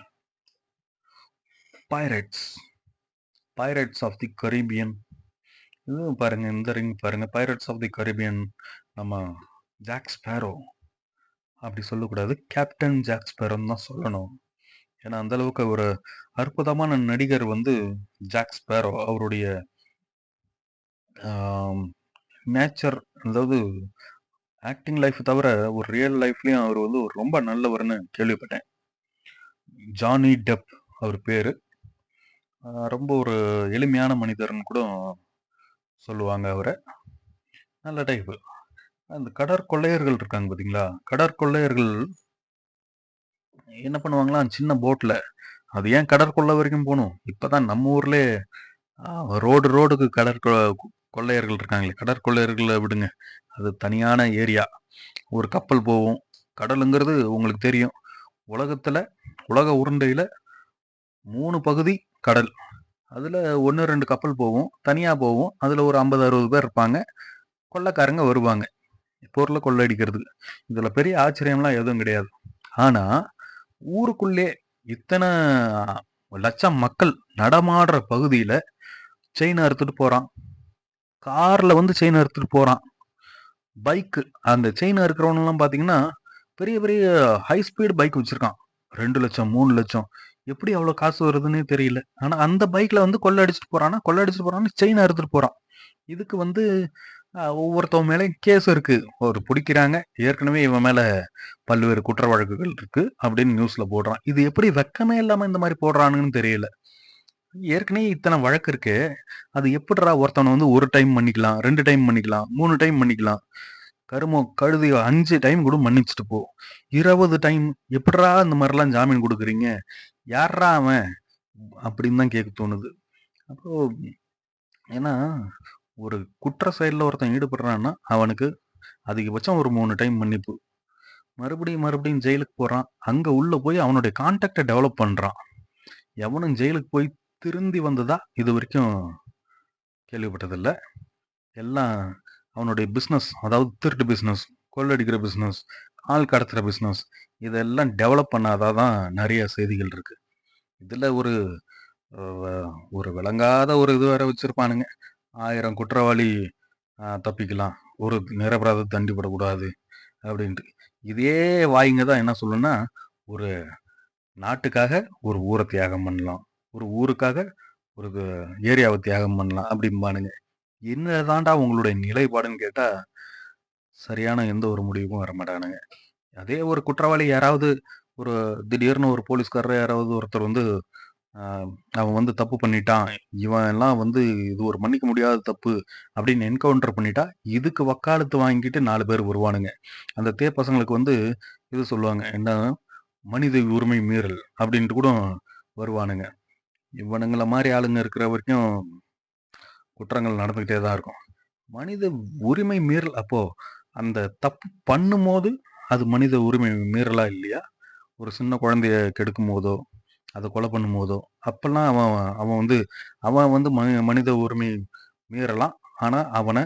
Speaker 1: Pirates of the Caribbean. இதுவும் பாருங்க, இந்த ரிங் பாருங்க, பைரட்ஸ் ஆஃப் தி கரீபியன். நம்ம ஜாக் ஸ்பேரோ அப்படி சொல்லக்கூடாது, கேப்டன் ஜாக் ஸ்பேரோன்னு தான் சொல்லணும். ஏன்னா அந்த அளவுக்கு ஒரு அற்புதமான நடிகர் வந்து ஜாக் ஸ்பேரோ. அவருடைய நேச்சர், அதாவது ஆக்டிங் லைஃப் தவிர ஒரு ரியல் லைஃப்லயும் அவர் வந்து ஒரு ரொம்ப நல்லவர்னு கேள்விப்பட்டேன். ஜானி டெப் அவர் பேரு. ரொம்ப ஒரு எளிமையான மனிதர்னு கூட சொல்லுவாங்க அவரை. நல்ல டைப்பு. அந்த கடற்கொள்ளையர்கள் இருக்காங்க பார்த்தீங்களா? கடற்கொள்ளையர்கள் என்ன பண்ணுவாங்களாம், சின்ன போட்ல அது ஏன் கடற்கொள்ளை வரைக்கும் போணும்? இப்பதான் நம்ம ஊர்லயே ஆ ரோடுக்கு கொள்ளையர்கள் இருக்காங்களே! கடற்கொள்ளையர்கள விடுங்க. அது தனியான ஏரியா. ஒரு கப்பல் போவும். கடலுங்கிறது உங்களுக்கு தெரியும். உலகத்துல உலக உருண்டையில 3 பகுதி கடல். அதுல 1, 2 கப்பல் போவும். தனியா போவும். அதுல ஒரு 50, 60 பேர் இருப்பாங்க. கொள்ளைக்காரங்க வருவாங்க. பொருள கொள்ளையடிக்கிறதுக்கு. இதுல பெரிய ஆச்சரியம்லாம் எதுவும் கிடையாது. ஆனா, ஊருக்குள்ளே இத்தன லட்சம் மக்கள் நடமாடுற பகுதியில செயின அறுத்துட்டு போறான். கார்ல வந்து செயின அறுத்துட்டு போறான். பைக்கு அந்த செயின் அறுக்கிறவன்லாம் பார்த்தீங்கன்னா, பெரிய பெரிய ஹை ஸ்பீட் பைக் வச்சிருக்கான். 2,00,000 3,00,000 எப்படி அவ்வளோ காசு வருதுன்னே தெரியல. ஆனா அந்த பைக்ல வந்து கொள்ள அடிச்சுட்டு போறான்னா, கொள்ள அடிச்சுட்டு போறான்னு செயின் அறுத்துட்டு போறான். இதுக்கு வந்து ஒவ்வொருத்தவன் மேலயும் கேஸ் இருக்கு. ஒரு புடிக்கிறாங்க. ஏற்கனவே இவன் மேல பல்வேறு குற்ற வழக்குகள் இருக்கு அப்படின்னு நியூஸ்ல போடுறான். இது எப்படி வெட்கமே இல்லாம இந்த மாரி போடுறானுங்கன்னு தெரியல. ஏற்கனவே இத்தன வழக்கு இருக்கே, அது எப்புட்றா ஒருத்தவன வந்து 1 டைம் மன்னிக்கலாம், 2 டைம் மன்னிக்கலாம், 3 டைம் மன்னிக்கலாம். கருமம் கழுதைய 5 டைம் கூட மன்னிச்சுட்டு போ. 20 டைம் எப்புட்றா இந்த மாரிலாம் ஜாமீன் குடுக்குறீங்க? யார்றா அவன்? அப்படின்னு தான் கேட்க தோணுது. அப்போ ஏன்னா, ஒரு குற்ற செயல்ல ஒருத்தன் ஈடுபடுறான்னா, அவனுக்கு அதிகபட்சம் ஒரு 3 டைம் மன்னிப்பு. மறுபடியும் ஜெயிலுக்கு போறான். அங்க உள்ள போய் அவனுடைய கான்டாக்ட்ட டெவலப் பண்றான். எவனும் ஜெயிலுக்கு போய் திருந்தி வந்ததா இதுவரைக்கும் கேள்விப்பட்டதில்ல. எல்லாம் அவனுடைய பிசினஸ், அதாவது திருட்டு பிசினஸ், கொள்ளடிக்கிற பிசினஸ், ஆள் கடத்துற பிசினஸ், இதெல்லாம் டெவலப் பண்ணாதா தான் நெறைய செய்திகள் இருக்கு. இதுல ஒரு விளங்காத ஒரு இது வேற வச்சிருப்பானுங்க. 1000 குற்றவாளி தப்பிக்கலாம். ஒரு நிரபராதி தண்டிபடக்கூடாது அப்படின்ட்டு. இதே வாய்ங்க தான் என்ன சொல்லும்னா, ஒரு நாட்டுக்காக ஒரு ஊர தியாகம் பண்ணலாம். ஒரு ஊருக்காக ஒரு ஏரியாவ தியாகம் பண்ணலாம் அப்படிம்பானுங்க. என்னதான்டா உங்களுடைய நிலைப்பாடுன்னு கேட்டா, சரியான எந்த ஒரு முடிவுக்கும் வரமாட்டானுங்க. அதே ஒரு குற்றவாளி யாராவது ஒரு திடீர்னு ஒரு போலீஸ்காரர் யாராவது ஒருத்தர் வந்து ஆ, அவன் வந்து தப்பு பண்ணிட்டான். இவன் எல்லாம் வந்து இது ஒரு மன்னிக்க முடியாத தப்பு அப்படின்னு என்கவுண்டர் பண்ணிட்டா, இதுக்கு வக்காலத்து வாங்கிட்டு 4 பேர் வருவானுங்க. அந்த பசங்களுக்கு வந்து இது சொல்லுவாங்க. என்ன மனித உரிமை மீறல் அப்படின்ட்டு கூட வருவானுங்க. இவனுங்கள மாரி ஆளுங்க இருக்கிற வரைக்கும் குற்றங்கள் நடந்துகிட்டே தான் இருக்கும். மனித உரிமை மீறல் அப்போ அந்த தப்பு பண்ணும்போது அது மனித உரிமை மீறலா இல்லையா? ஒரு சின்ன குழந்தைய கெடுக்கும்போதோ, அத கொலை பண்ணும்போதோ, அப்பல்லாம் அவன் அவன் வந்து அவன் வந்து மனித உரிமை மீறலாம். ஆனா, அவன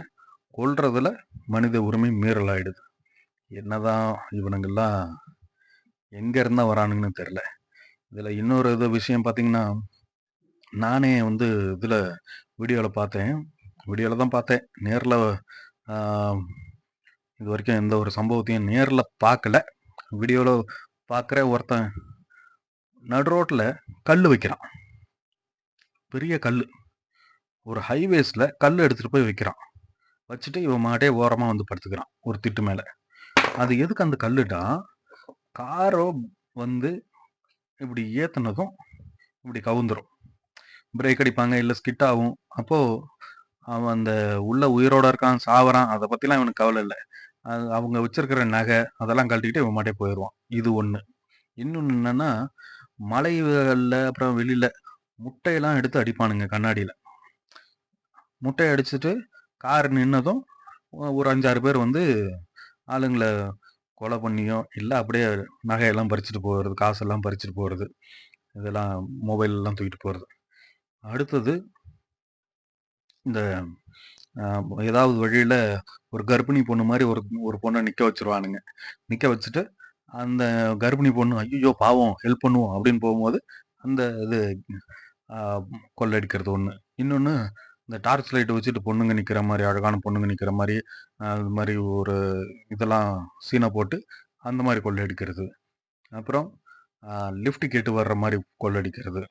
Speaker 1: கொல்றதுல மனித உரிமை மீறல் ஆயிடுது. என்னதான் இவனுங்கலாம் எங்க இருந்தா வரானுங்கன்னு தெரியல. இதுல இன்னொரு விஷயம் பார்த்தீங்கன்னா, நானே வந்து இதுல வீடியோல பார்த்தேன். வீடியோல தான் பார்த்தேன். நேர்ல ஆ இதுவரைக்கும் எந்த ஒரு சம்பவத்தையும் நேர்ல பார்க்கல. வீடியோல பார்க்குற ஒருத்தன் நடு ரோட்ல கல்லு வைக்கிறான். பெரிய கல்லு. ஒரு ஹைவேஸ்ல கல்லு எடுத்துட்டு போய் வைக்கிறான். வச்சுட்டு இவன் மாட்டே ஓரமா வந்து படுத்துக்கிறான். ஒரு திட்டு மேல. அது எதுக்கு அந்த கல்லுடா, காரோ வந்து இப்படி ஏத்துனதும் இப்படி கவுந்துரும். பிரேக் அடிப்பாங்க, இல்ல ஸ்கிட் ஆகும். அப்போ அவன் அந்த உள்ள உயிரோட இருக்கான், சாவறான், அத பத்திலாம் இவனுக்கு கவல இல்ல. அது அவங்க வச்சிருக்கிற நகை, அதெல்லாம் கழட்டிக்கிட்டு இவன் பாட்டுக்கு போயிருவான். இது ஒண்ணு. இன்னொன்னு என்னன்னா, மலைகள்ல அப்புறம் வெளியில முட்டையெல்லாம் எடுத்து அடிப்பானுங்க கண்ணாடியில. முட்டைய அடிச்சுட்டு கார் நின்னதும் ஒரு 5, 6 பேர் வந்து ஆளுங்கள கொலை பண்ணியோ, இல்ல அப்படியே நகையெல்லாம் பறிச்சுட்டு போறது, காசெல்லாம் பறிச்சுட்டு போறது. இதெல்லாம் மொபைல்லாம் தூக்கிட்டு போறது. அடுத்தது இந்த அ ஏதாவது வழியில ஒரு கர்ப்பிணி பொண்ணு மாரி ஒரு ஒரு பொண்ண நிக்க வச்சுருவானுங்க. நிக்க வச்சுட்டு, அந்த கர்ப்பிணி பொண்ணு, "ஐய்யய்யோ! பாவம் ஹெல்ப் பண்ணுவோம்" அப்படின்னு போகும்போது, அந்த இது அ கொள்ளையடிக்கிறது ஒண்ணு. இன்னொன்னு இந்த டார்ச் லைட் வச்சுட்டு பொண்ணுங்க நிக்கிற மாரி, அழகான பொண்ணுங்க நிக்கிற மாரி, அது மாரி ஒரு இதெல்லாம் சீன போட்டு, அந்த மாரி கொள்ளையடிக்கிறது. அப்புறம் அ லிஃப்ட் கேட்டு வர்ற மாரி கொள்ளையடிக்கிறது.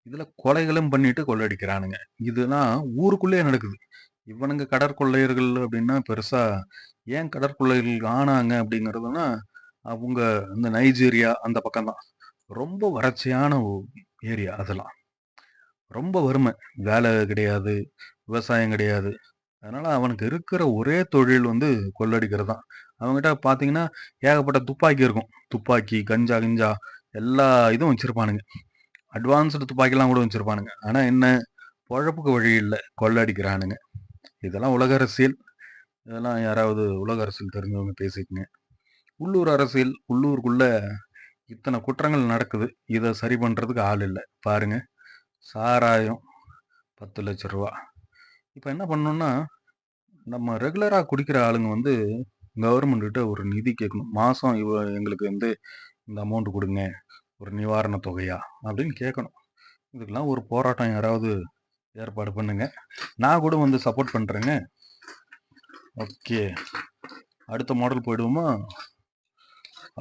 Speaker 1: இதுல கொலைகளும் பண்ணிட்டு கொள்ளையடிக்கிறானுங்க. இதெல்லாம் ஊருக்குள்ளேயே நடக்குது. இவனுங்க கடற்கொள்ளையர்கள் அப்படின்னா பெருசா ஏன் கடற்கொள்ளையர்கள் ஆனாங்க அப்படிங்கிறதுனா, அவங்க இந்த நைஜீரியா அந்த பக்கம் தான். ரொம்ப வறட்சியான ஏரியா அதெல்லாம். ரொம்ப வறுமை. வேலை கிடையாது, விவசாயம் கிடையாது. அதனால அவனுக்கு இருக்கிற ஒரே தொழில் வந்து கொள்ளடிக்கிறது தான். அவன்கிட்ட பார்த்தீங்கன்னா, ஏகப்பட்ட துப்பாக்கி இருக்கும். துப்பாக்கி, கஞ்சா கிஞ்சா எல்லா இதுவும் வச்சிருப்பானுங்க. அட்வான்ஸ்டு துப்பாக்கிலாம் கூட வச்சிருப்பானுங்க. ஆனா என்ன, பொழப்புக்கு வழி இல்ல. கொள்ளடிக்கிறானுங்க. இதெல்லாம் உலக அரசியல். இதெல்லாம் யாராவது உலக அரசியல் தெரிஞ்சவங்க பேசிக்கங்க. உள்ளூர் அரசியல், உள்ளூருக்குள்ள இத்தனை குற்றங்கள் நடக்குது. இத சரி பண்றதுக்கு ஆள் இல்ல. பாருங்க. சாராயம் ரூ. 10,00,000. இப்ப என்ன பண்ணணும்னா, நம்ம ரெகுலரா குடிக்கிற ஆளுங்க வந்து கவர்மெண்ட் கிட்ட ஒரு நிதி கேட்கணும். மாசம் எங்களுக்கு வந்து இந்த அமௌண்ட் குடுங்க. ஒரு நிவாரண தொகையா அப்படின்னு கேட்கணும். இதுக்கெல்லாம் ஒரு போராட்டம் யாராவது ஏற்பாடு பண்ணுங்க. நான் கூட வந்து சப்போர்ட் பண்றேங்க. ஓகே. அடுத்த மாடல் போயிடுவோமா?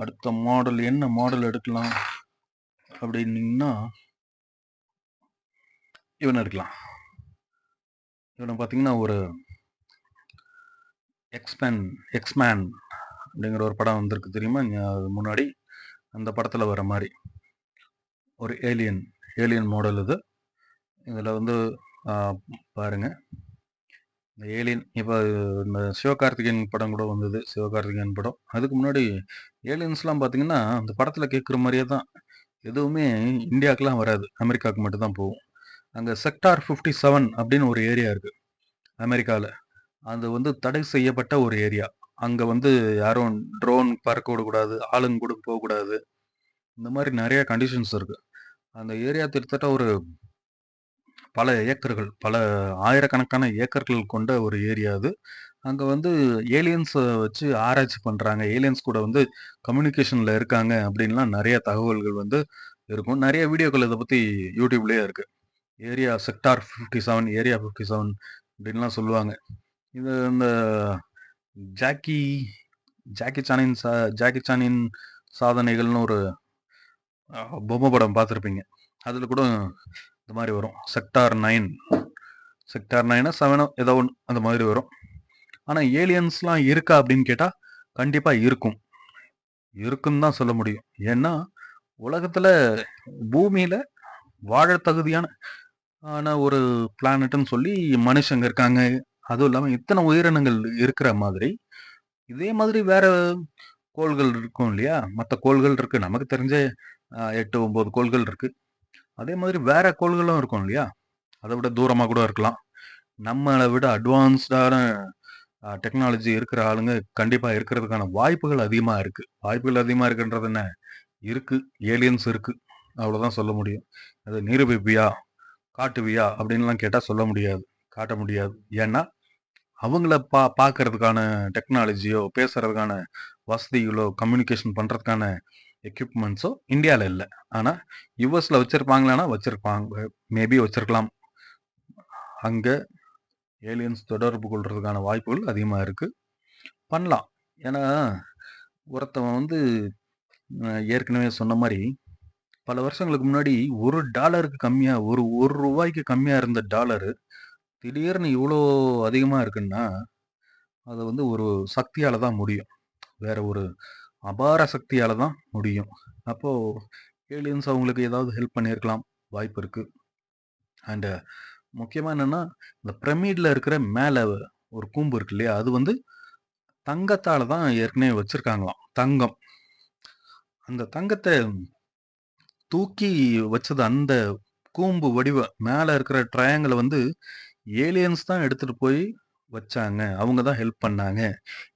Speaker 1: அடுத்த மாடல் என்ன மாடல் எடுக்கலாம் அப்படின்னீங்கன்னா, இவனை எடுக்கலாம். இவனை பார்த்தீங்கன்னா ஒரு எக்ஸ்மேன் அப்படிங்கிற ஒரு படம் வந்திருக்கு தெரியுமா? முன்னாடி அந்த படத்துல வர மாதிரி ஒரு ஏலியன் மாடல் இது. இதுல வந்து பாருங்க, இந்த ஏலியன் இப்போ இந்த சிவகார்த்திகேயன் படம் கூட வந்தது. சிவகார்த்திகேயன் படம். அதுக்கு முன்னாடி ஏலியன்ஸ்லாம் பார்த்தீங்கன்னா, அந்த படத்துல கேட்குற மாதிரியே தான். எதுவுமே இந்தியாவுக்குலாம் வராது. அமெரிக்காவுக்கு மட்டும் தான் போகும். அங்க செக்டார் 57 அப்படின்னு ஒரு ஏரியா இருக்கு அமெரிக்கால. அது வந்து தடை செய்யப்பட்ட ஒரு ஏரியா. அங்க வந்து யாரும் ட்ரோன் பறக்க விடக்கூடாது, ஆளுங்க கூட போகக்கூடாது. இந்த மாதிரி நிறைய கண்டிஷன்ஸ் இருக்கு. அந்த ஏரியா கிட்டத்தட்ட ஒரு பல ஏக்கர்கள், பல ஆயிரக்கணக்கான ஏக்கர்கள் கொண்ட ஒரு ஏரியா அது. அங்க வந்து ஏலியன்ஸ வச்சு ஆராய்ச்சி பண்றாங்க. ஏலியன்ஸ் கூட வந்து கம்யூனிகேஷன்ல இருக்காங்க அப்படின்லாம் நிறைய தகவல்கள் வந்து இருக்கும். நிறைய வீடியோக்கள் இத பத்தி YouTubeலயே இருக்கு. ஏரியா செக்டார் 57, ஏரியா 57 அப்படின்லாம் சொல்லுவாங்க. இது இந்த ஜாக்கி ஜாக்கி சானின் ஜாக்கி சானின் சாதனைகள்னு ஒரு பொம்மை படம் பார்த்துருப்பீங்க. அதுல கூட இந்த மாதிரி வரும். செக்டார் 9 7 ஏதோ ஒன்று அந்த மாதிரி வரும். ஆனா ஏலியன்ஸ்லாம் இருக்கா அப்படின்னு கேட்டா கண்டிப்பா இருக்கும். இருக்குன்னு தான் சொல்ல முடியும். ஏன்னா உலகத்துல பூமியில வாழ தகுதியான ஒரு பிளானட்னு சொல்லி மனுஷங்க இருக்காங்க. அதுவும் இல்லாம இத்தனை உயிரினங்கள் இருக்கிற மாதிரி இதே மாதிரி வேற கோள்கள் இருக்கும் இல்லையா? மற்ற கோள்கள் இருக்கு. நமக்கு தெரிஞ்ச 8, 9 கோள்கள் இருக்கு. அதே மாதிரி வேற கோள்களும் இருக்கும் இல்லையா? அதை விட தூரமா கூட இருக்கலாம். நம்மளை விட அட்வான்ஸ்டான டெக்னாலஜி இருக்கிற ஆளுங்க கண்டிப்பா இருக்கிறதுக்கான வாய்ப்புகள் அதிகமா இருக்கு. வாய்ப்புகள் அதிகமா இருக்குன்றது என்ன? இருக்கு. ஏலியன்ஸ் இருக்கு. அவ்வளவுதான் சொல்ல முடியும். அது நிரூபிப்பியா, காட்டுவியா அப்படின்லாம் கேட்டா சொல்ல முடியாது. காட்ட முடியாது. ஏன்னா அவங்கள பார்க்கறதுக்கான டெக்னாலஜியோ, பேசுறதுக்கான வசதிகளோ, கம்யூனிகேஷன் பண்றதுக்கான எக்யூப்மெண்ட்ஸோ இந்தியால இல்ல. ஆனா யுஎஸ்ல வச்சிருப்பாங்களான்னா வச்சிருப்பாங்க. மேபி வச்சிருக்கலாம். அங்க ஏலியன்ஸ் தொடர்பு கொள்றதுக்கான வாய்ப்புகள் அதிகமா இருக்கு. பண்ணலாம். ஏன்னா ஒருத்தவன் வந்து ஏற்கனவே சொன்ன மாதிரி பல வருஷங்களுக்கு முன்னாடி $1 கம்மியா ரூபாய்க்கு கம்மியா இருந்த டாலரு திடீர்னு இவ்வளோ அதிகமா இருக்குன்னா அது வந்து ஒரு சக்தியால தான் முடியும். வேற ஒரு அபார சக்தியால தான் முடியும். அப்போ ஏலியன்ஸ் அவங்களுக்கு ஏதாவது ஹெல்ப் பண்ணியிருக்கலாம். வாய்ப்பு இருக்கு. அண்ட் முக்கியமா என்னன்னா, இந்த பிரமிட்ல இருக்கிற மேல ஒரு கூம்பு இருக்கு இல்லையா? அது வந்து தங்கத்தால தான் ஏற்கனவே வச்சிருக்காங்களாம். தங்கம். அந்த தங்கத்த தூக்கி வச்சது அந்த கூம்பு வடிவ மேல இருக்கிற ட்ரையாங்கிள வந்து ஏலியன்ஸ் தான் எடுத்துட்டு போய் வச்சாங்க. அவங்க தான் ஹெல்ப் பண்ணாங்க.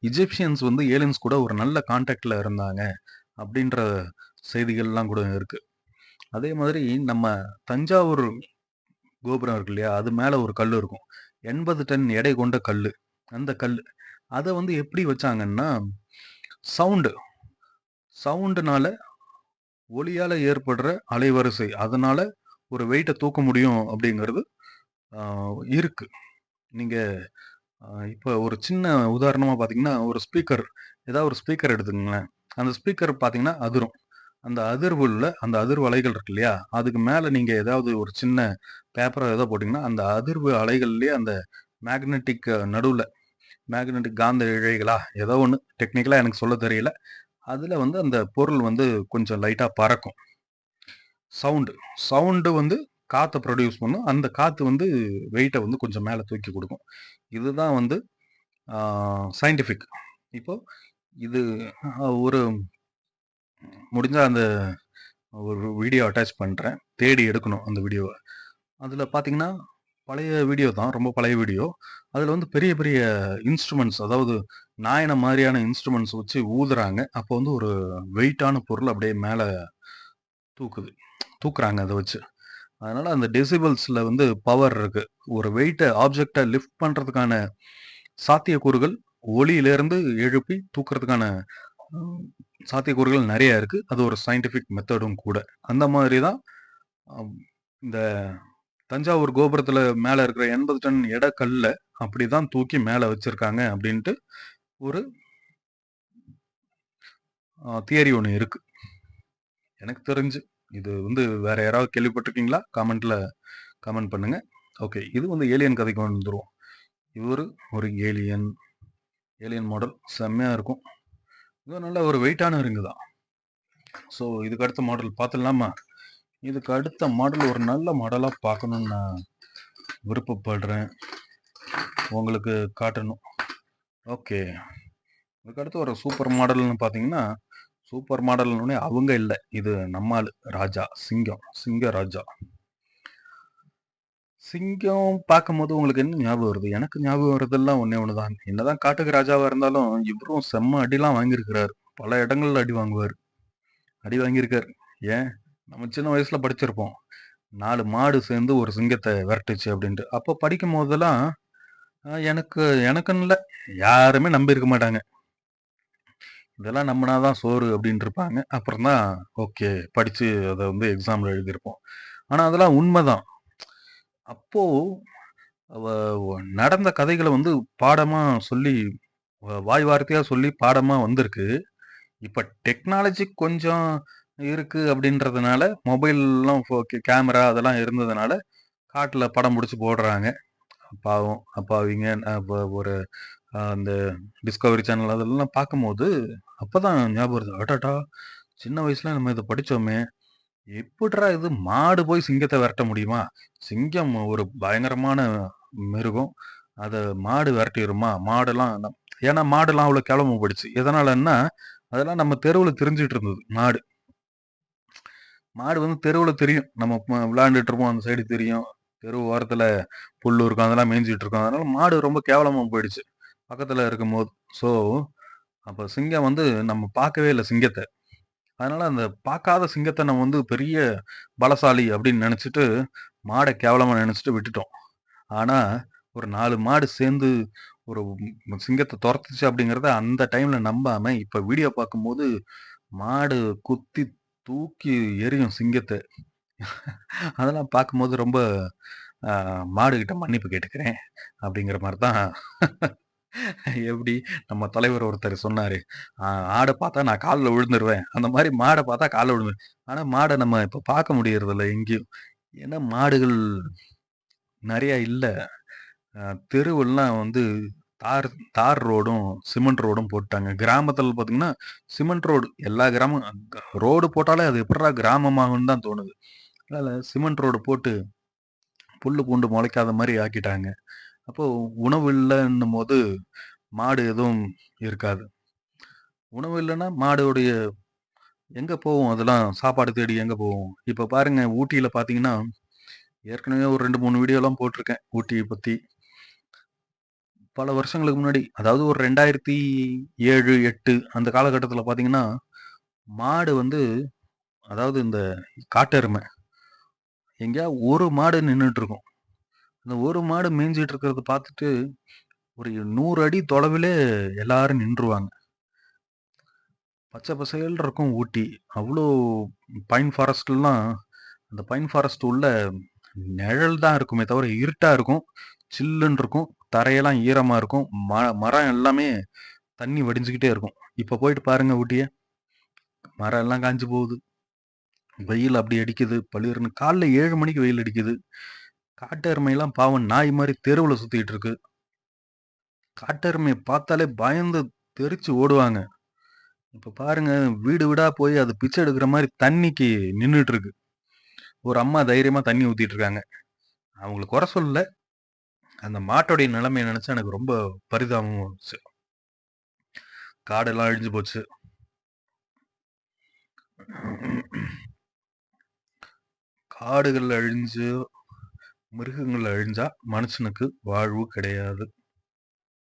Speaker 1: எஜிப்ஷியன்ஸ் வந்து ஏலியன்ஸ் கூட ஒரு நல்ல கான்டாக்ட்ல இருந்தாங்க. அப்படின்ற செய்திகள்லாம் கூட இருக்கு. அதே மாதிரி நம்ம தஞ்சாவூர் கோபுரம் இருக்கு இல்லையா? அது மேல ஒரு கல்லு இருக்கும். 80 டன் எடை கொண்ட கல்லு. அந்த கல்லு. அத வந்து எப்படி வச்சாங்கன்னா, சவுண்டு சவுண்டுனால ஒலியால ஏற்படுற அலைவரிசை. அதனால ஒரு வெயிட்ட தூக்க முடியும் அப்படிங்கிறது இருக்கு. நீங்க இப்ப ஒரு சின்ன உதாரணமா பார்த்தீங்கன்னா, ஒரு ஸ்பீக்கர் ஏதாவது ஒரு ஸ்பீக்கர் எடுத்துக்கங்களேன். அந்த ஸ்பீக்கர் பார்த்தீங்கன்னா அதிரும். அந்த அதிர்வுள்ள அந்த அதிர்வு அலைகள் இருக்கு இல்லையா? அதுக்கு மேல நீங்க ஏதாவது ஒரு சின்ன பேப்பரோ ஏதோ போட்டீங்கன்னா, அந்த அதிர்வு அலைகள்லயே அந்த மேக்னெட்டிக் நடுவுல மேக்னெட்டிக் காந்த இழைகளா ஏதோ ஒண்ணு டெக்னிக்கலா எனக்கு சொல்ல தெரியல. அதுல வந்து அந்த பொருள் வந்து கொஞ்சம் லைட்டா பறக்கும். சவுண்டு சவுண்டு வந்து காற்றை ப்ரொடியூஸ் பண்ணும். அந்த காற்று வந்து வெயிட்டை வந்து கொஞ்சம் மேலே தூக்கி கொடுக்கும். இதுதான் வந்து சயின்டிஃபிக். இப்போ இது ஒரு முடிஞ்சால் அந்த ஒரு வீடியோ அட்டாச் பண்ணுறேன், தேடி எடுக்கணும் அந்த வீடியோவை. அதில் பார்த்தீங்கன்னா பழைய வீடியோ தான், ரொம்ப பழைய வீடியோ. அதில் வந்து பெரிய பெரிய இன்ஸ்ட்ருமெண்ட்ஸ், அதாவது நாயன மாதிரியான இன்ஸ்ட்ருமெண்ட்ஸ் வச்சு ஊதுறாங்க. அப்போ வந்து ஒரு வெயிட்டான பொருள் அப்படியே மேலே தூக்குறாங்க அதை வச்சு. அதனால அந்த டெசிபல்ஸ்ல வந்து பவர் இருக்கு. ஒரு வெயிட்டை ஆப்ஜெக்டை லிஃப்ட் பண்றதுக்கான சாத்தியக்கூறுகள் ஒளியிலிருந்து எழுப்பி தூக்குறதுக்கான சாத்தியக்கூறுகள் நிறைய இருக்கு. அது ஒரு சயின்டிஃபிக் மெத்தடும் கூட. அந்த மாதிரி தான் இந்த தஞ்சாவூர் கோபுரத்துல மேல இருக்கிற 80 டன் எடை கல்ல அப்படிதான் தூக்கி மேல வச்சிருக்காங்க அப்படின்ட்டு ஒரு தியரி ஒன்று இருக்கு எனக்கு தெரிஞ்சு. இது வந்து வேற யாராவது கேள்விப்பட்டிருக்கீங்களா? கமெண்ட் பண்ணுங்க. ஓகே, இது வந்து ஏலியன் கதைக்கு வந்துடும். இவர் ஒரு ஏலியன் மாடல் செம்மையா இருக்கும். இது நல்ல ஒரு வெயிட்டான ரிங்கு தான். ஸோ இதுக்கு அடுத்த மாடல் பார்த்துடலாமா? இதுக்கு அடுத்த மாடல் ஒரு நல்ல மாடலாக பார்க்கணுன்னு நான் விருப்பப்படுறேன், உங்களுக்கு காட்டணும். ஓகே, இதுக்கு அடுத்து ஒரு சூப்பர் மாடல்னு பார்த்தீங்கன்னா, சூப்பர் மாடல்னு அவங்க இல்லை, இது நம்மால் ராஜா சிங்க ராஜா. சிங்கம் பார்க்கும்போது உங்களுக்கு என்ன ஞாபகம் வருது? எனக்கு ஞாபகம் வருதெல்லாம் ஒன்னே ஒண்ணுதான். என்னதான் காட்டுக்கு ராஜாவா இருந்தாலும் இவரும் செம்ம அடிலாம் வாங்கியிருக்கிறாரு. பல இடங்கள்ல அடி வாங்குவார், அடி வாங்கியிருக்காரு. ஏன், நம்ம சின்ன வயசுல படிச்சிருப்போம், 4 மாடு சேர்ந்து ஒரு சிங்கத்தை விரட்டுச்சு அப்படின்ட்டு. அப்போ படிக்கும் போதெல்லாம் எனக்குன்னு இல்லை, யாருமே நம்பி இருக்க மாட்டாங்க. இதெல்லாம் நம்பினாதான் சோறு அப்படின்னு இருப்பாங்க. அப்புறம் தான் ஓகே படிச்சு அதை வந்து எக்ஸாம்ல எழுதியிருப்போம். ஆனா அதெல்லாம் உண்மைதான். அப்போ நடந்த கதைகளை வந்து பாடமா சொல்லி, வாய் வார்த்தையா சொல்லி பாடமா வந்திருக்கு. இப்ப டெக்னாலஜி கொஞ்சம் இருக்கு அப்படின்றதுனால, மொபைல்லாம் கேமரா அதெல்லாம் இருந்ததுனால காட்டுல படம் பிடிச்சி போடுறாங்க. பாவம் அப்பாவிங்க. ஒரு அந்த டிஸ்கவரி சேனல் அதெல்லாம் பார்க்கும்போது அப்பதான் ஞாபகம் வருது, அடாடா சின்ன வயசுல நம்ம இதை படிச்சோமே, எப்படிடா இது மாடு போய் சிங்கத்தை விரட்ட முடியுமா? சிங்கம் ஒரு பயங்கரமான மிருகம், அதை மாடு விரட்டிடுமா? மாடெல்லாம் ஏன்னா மாடெல்லாம் அவ்வளோ கிளம்ப போயிடுச்சு. எதனாலன்னா அதெல்லாம் நம்ம தெருவில் தெரிஞ்சிட்டு இருந்தது. மாடு வந்து தெருவில் தெரியும், நம்ம விளையாண்டுட்டு இருப்போம், அந்த சைடு தெரியும், தெரு ஓரத்தில் புல் இருக்கும், அதெல்லாம் மேய்ஞ்சிட்டு இருக்கோம். அதனால மாடு ரொம்ப கேவலமாக போயிடுச்சு பக்கத்தில் இருக்கும்போது. ஸோ அப்போ சிங்கம் வந்து நம்ம பார்க்கவே இல்லை சிங்கத்தை. அதனால அந்த பார்க்காத சிங்கத்தை நம்ம வந்து பெரிய பலசாலி அப்படின்னு நினைச்சிட்டு மாடை கேவலமா நினைச்சிட்டு விட்டுட்டோம். ஆனா ஒரு 4 மாடு சேர்ந்து ஒரு சிங்கத்தை துரத்துச்சு அப்படிங்கிறத அந்த டைம்ல நம்பாம இப்ப வீடியோ பார்க்கும்போது மாடு குத்தி தூக்கி எரியும் சிங்கத்தை. அதெல்லாம் பார்க்கும்போது ரொம்ப மாடுகிட்ட மன்னிப்பு கேட்டுக்கிறேன் அப்படிங்கிற மாதிரி தான். எப்படி நம்ம தலைவர் ஒருத்தர் சொன்னாரு, ஆடை பார்த்தா நான் காலில் விழுந்துருவேன், அந்த மாதிரி மாடை பார்த்தா காலில் விழுந்துருவேன். ஆனா மாடை நம்ம இப்ப பார்க்க முடியறதில்ல எங்கேயும். ஏன்னா மாடுகள் நிறைய இல்ல. தெருவெல்லாம் வந்து தார் தார் ரோடும் சிமெண்ட் ரோடும் போட்டாங்க. கிராமத்துல பாத்தீங்கன்னா சிமெண்ட் ரோடு, எல்லா கிராமம் ரோடு போட்டாலே அது எப்படா கிராமமாகும்னு தான் தோணுது. அதனால சிமெண்ட் ரோடு போட்டு புல்லு பூண்டு முளைக்காத மாதிரி ஆக்கிட்டாங்க. அப்போ உணவு இல்லைன்னும் போது மாடு எதுவும் இருக்காது. உணவு இல்லைன்னா மாடுடைய எங்க போகும்? அதெல்லாம் சாப்பாடு தேடி எங்க போகும்? இப்ப பாருங்க, ஊட்டியில பாத்தீங்கன்னா ஏற்கனவே ஒரு 2, 3 வீடியோலாம் போட்டிருக்கேன் ஊட்டியை பத்தி. பல வருஷங்களுக்கு முன்னாடி, அதாவது ஒரு 2007, 8 அந்த காலகட்டத்துல பாத்தீங்கன்னா, மாடு வந்து, அதாவது இந்த காட்டெருமை எங்கேயா ஒரு மாடு நின்னுட்டு இருக்கும். அந்த ஒரு மாடு மேய்ஞ்சிட்டு இருக்கிறத பார்த்துட்டு ஒரு 100 அடி தொலைவிலே எல்லாரும் நின்றுவாங்க. பச்சை பசேல்னு இருக்கும் ஊட்டி. அவ்வளோ பைன் ஃபாரஸ்ட்லாம், அந்த பைன் ஃபாரஸ்ட் உள்ள நிழல் தான் இருக்குமே தவிர இருட்டா இருக்கும், சில்லுன்னு இருக்கும், தரையெல்லாம் ஈரமா இருக்கும், மரம் எல்லாமே தண்ணி வடிஞ்சுக்கிட்டே இருக்கும். இப்ப போயிட்டு பாருங்க ஊட்டிய, மரம் எல்லாம் காஞ்சு போகுது, வெயில் அப்படி அடிக்குது பளிர்னு. காலைல 7 மணிக்கு வெயில் அடிக்குது. காட்டு எருமையெல்லாம் பாவம் நாய் மாதிரி தெருவில் சுத்திட்டு இருக்கு. காட்டு எருமையை பார்த்தாலே பயந்து தெரிச்சு ஓடுவாங்க. இப்ப பாருங்க, வீடு வீடா போய் அது பிச்சை எடுக்கிற மாதிரி தண்ணிக்கு நின்றுட்டு இருக்கு. ஒரு அம்மா தைரியமா தண்ணி ஊத்திட்டு இருக்காங்க. அவங்கள குறை சொல்லல. அந்த மாட்டோடைய நிலைமைய நெனச்சா எனக்கு ரொம்ப பரிதாபமா இருந்துச்சு. காடெல்லாம் அழிஞ்சு போச்சு. காடுகள் அழிஞ்சு, மிருகங்கள் அழிஞ்சா மனுஷனுக்கு வாழ்வு கிடையாது.